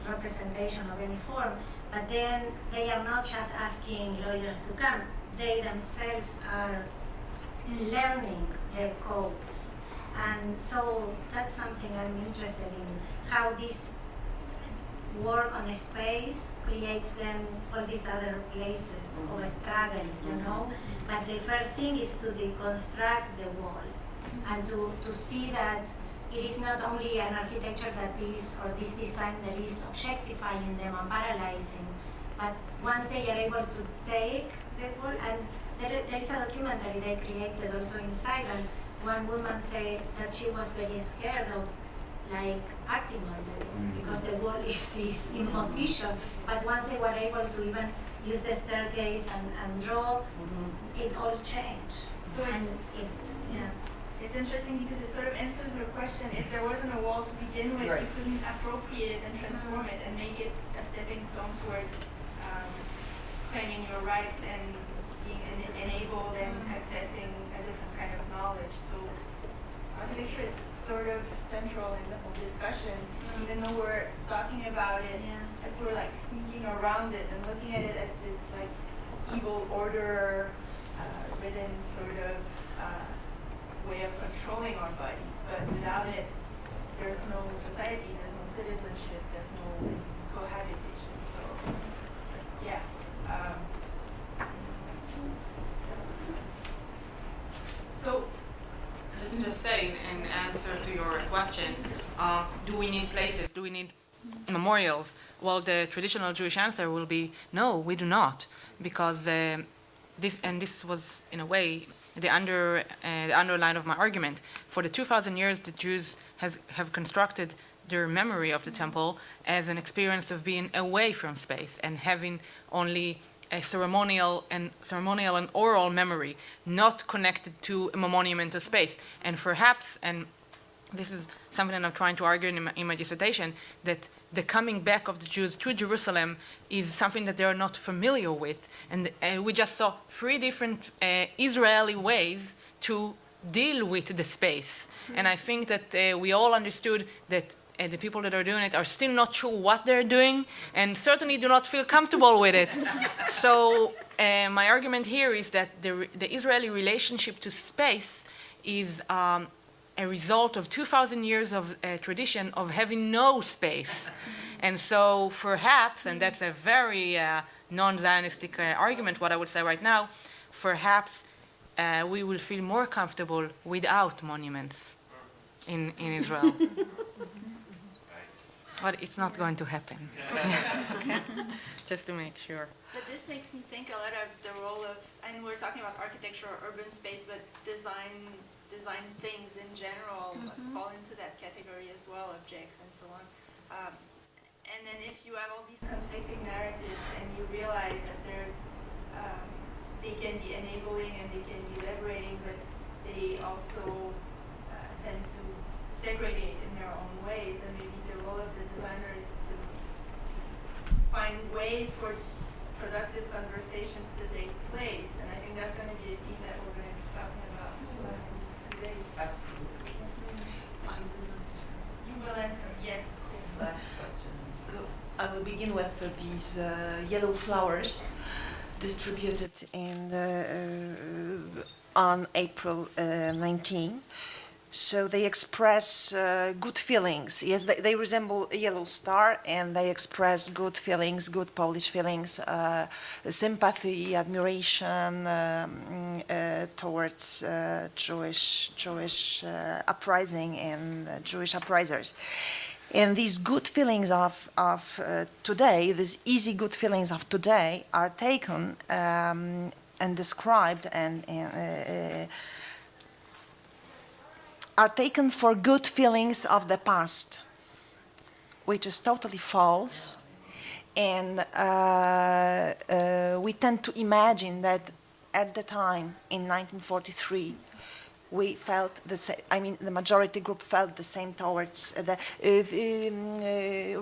representation of any form. But then they are not just asking lawyers to come, they themselves are learning the codes. And so that's something I'm interested in, how this work on a space creates then all these other places of struggle, But the first thing is to deconstruct the wall and to see that it is not only an architecture that is, or this design that is objectifying them and paralyzing, but once they are able to take the wall, and there is a documentary they created also inside, and one woman said that she was very scared of acting on the wall, because the wall is this imposition, but once they were able to even use the staircase and draw, it all changed. So yeah. It's interesting because it sort of answers your question. If there wasn't a wall to begin with, Right. you couldn't appropriate it and transform it and make it a stepping stone towards claiming your rights and being enable them accessing a different kind of knowledge. So architecture is sort of central in the whole discussion, even though we're talking about it, if we're like sneaking around it and looking at it as this like evil order ridden sort of way of controlling our bodies. But without it, there's no society, there's no citizenship, there's no cohabitation. So, yeah. So, let me just say, in answer to your question, do we need places? Do we need memorials? Well, the traditional Jewish answer will be no, we do not, because this was in a way the underline of my argument. For the 2,000 years, the Jews have constructed their memory of the temple as an experience of being away from space and having only a ceremonial and oral memory, not connected to a monument of space. And perhaps, and this is something that I'm trying to argue in my dissertation, that the coming back of the Jews to Jerusalem is something that they are not familiar with. And we just saw 3 different Israeli ways to deal with the space. And I think that we all understood that the people that are doing it are still not sure what they're doing and certainly do not feel comfortable with it. So my argument here is that the Israeli relationship to space is a result of 2,000 years of tradition of having no space. And so perhaps, and that's a very non-Zionistic argument, what I would say right now, perhaps we will feel more comfortable without monuments in Israel. But it's not going to happen. Just to make sure. But this makes me think a lot of the role of, and we're talking about architecture or urban space, but design things in general fall into that category as well, objects and so on. And then if you have all these conflicting narratives and you realize that there's, they can be enabling and they can be liberating, but they also tend to segregate in their own ways, and maybe the role of the designer is to find ways for productive conversations to take place. And I think that's going to be a theme that we're going to be talking about in these 2 days. Absolutely. I will answer. You will answer, yes. Last question. So I will begin with these yellow flowers distributed on April 19. So they express good feelings. Yes, they resemble a yellow star, and they express good feelings, good Polish feelings, sympathy, admiration towards Jewish uprising and Jewish uprisers. And these good feelings of today, these easy good feelings of today, are taken and described and are taken for good feelings of the past, which is totally false. And we tend to imagine that at the time, in 1943, we felt the same. I mean, the majority group felt the same towards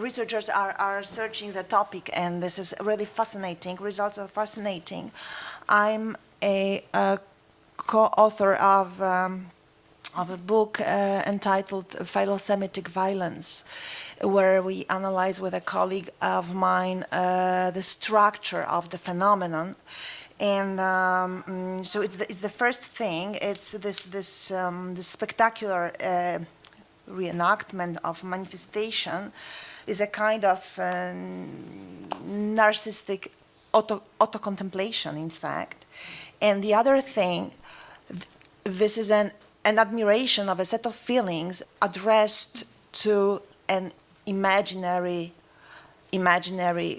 researchers are searching the topic, and this is really fascinating. Results are fascinating. I'm a co-author of a book entitled Philo-Semitic Violence, where we analyze with a colleague of mine the structure of the phenomenon. And so it's the first thing. It's this spectacular reenactment of manifestation is a kind of narcissistic auto-contemplation, in fact. And the other thing, this is an admiration of a set of feelings addressed to an imaginary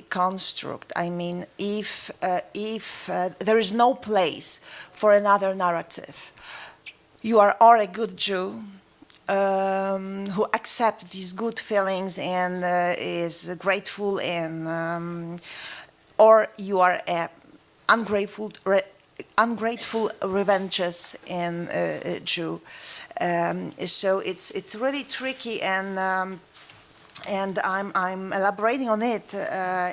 construct. I mean, if there is no place for another narrative, you are or a good Jew who accepts these good feelings and is grateful, and or you are a ungrateful, revengeous Jew. So it's really tricky, and I'm elaborating on it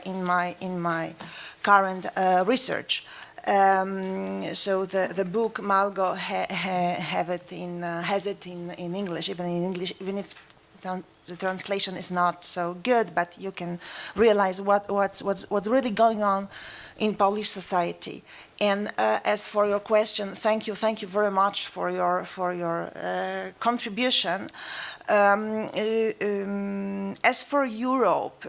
in my current research. So the book Malgo has it in English, even if the translation is not so good, but you can realize what's really going on in Polish society. And as for your question, thank you very much for your contribution. As for Europe,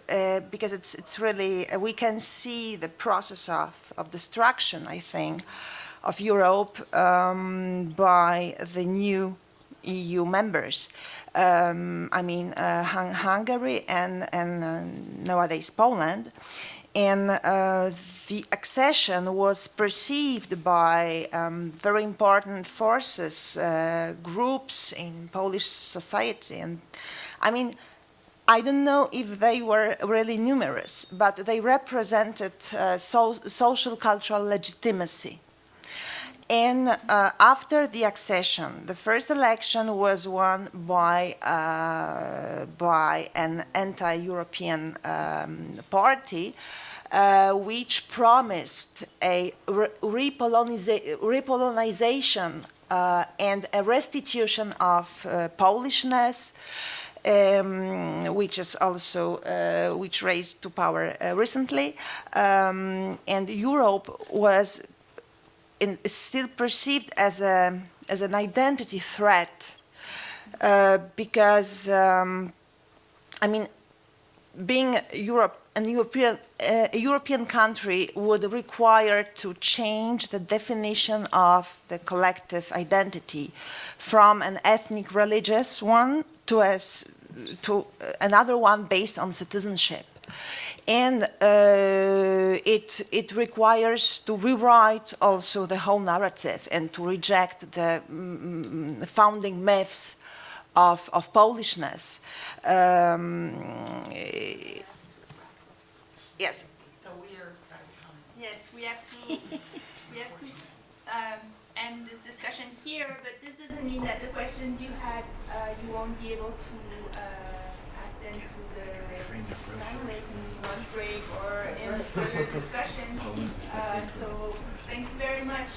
because it's really, we can see the process of destruction, I think, of Europe by the new EU members. I mean, Hungary and nowadays Poland. And the accession was perceived by very important forces, groups in Polish society. And I mean, I don't know if they were really numerous, but they represented social cultural legitimacy. And after the accession, the first election was won by an anti-European party, which promised a repolonization and a restitution of Polishness, which is also which raised to power recently, and Europe was still perceived as an identity threat because I mean, being Europe and a European country would require to change the definition of the collective identity from an ethnic religious one to another one based on citizenship. And it requires to rewrite also the whole narrative and to reject the founding myths of Polishness. Yes. So we are out of time. Yes, we have to end this discussion here, but this doesn't mean that the questions you had, you won't be able to ask them to the panelists in lunch break or in further discussions. So thank you very much.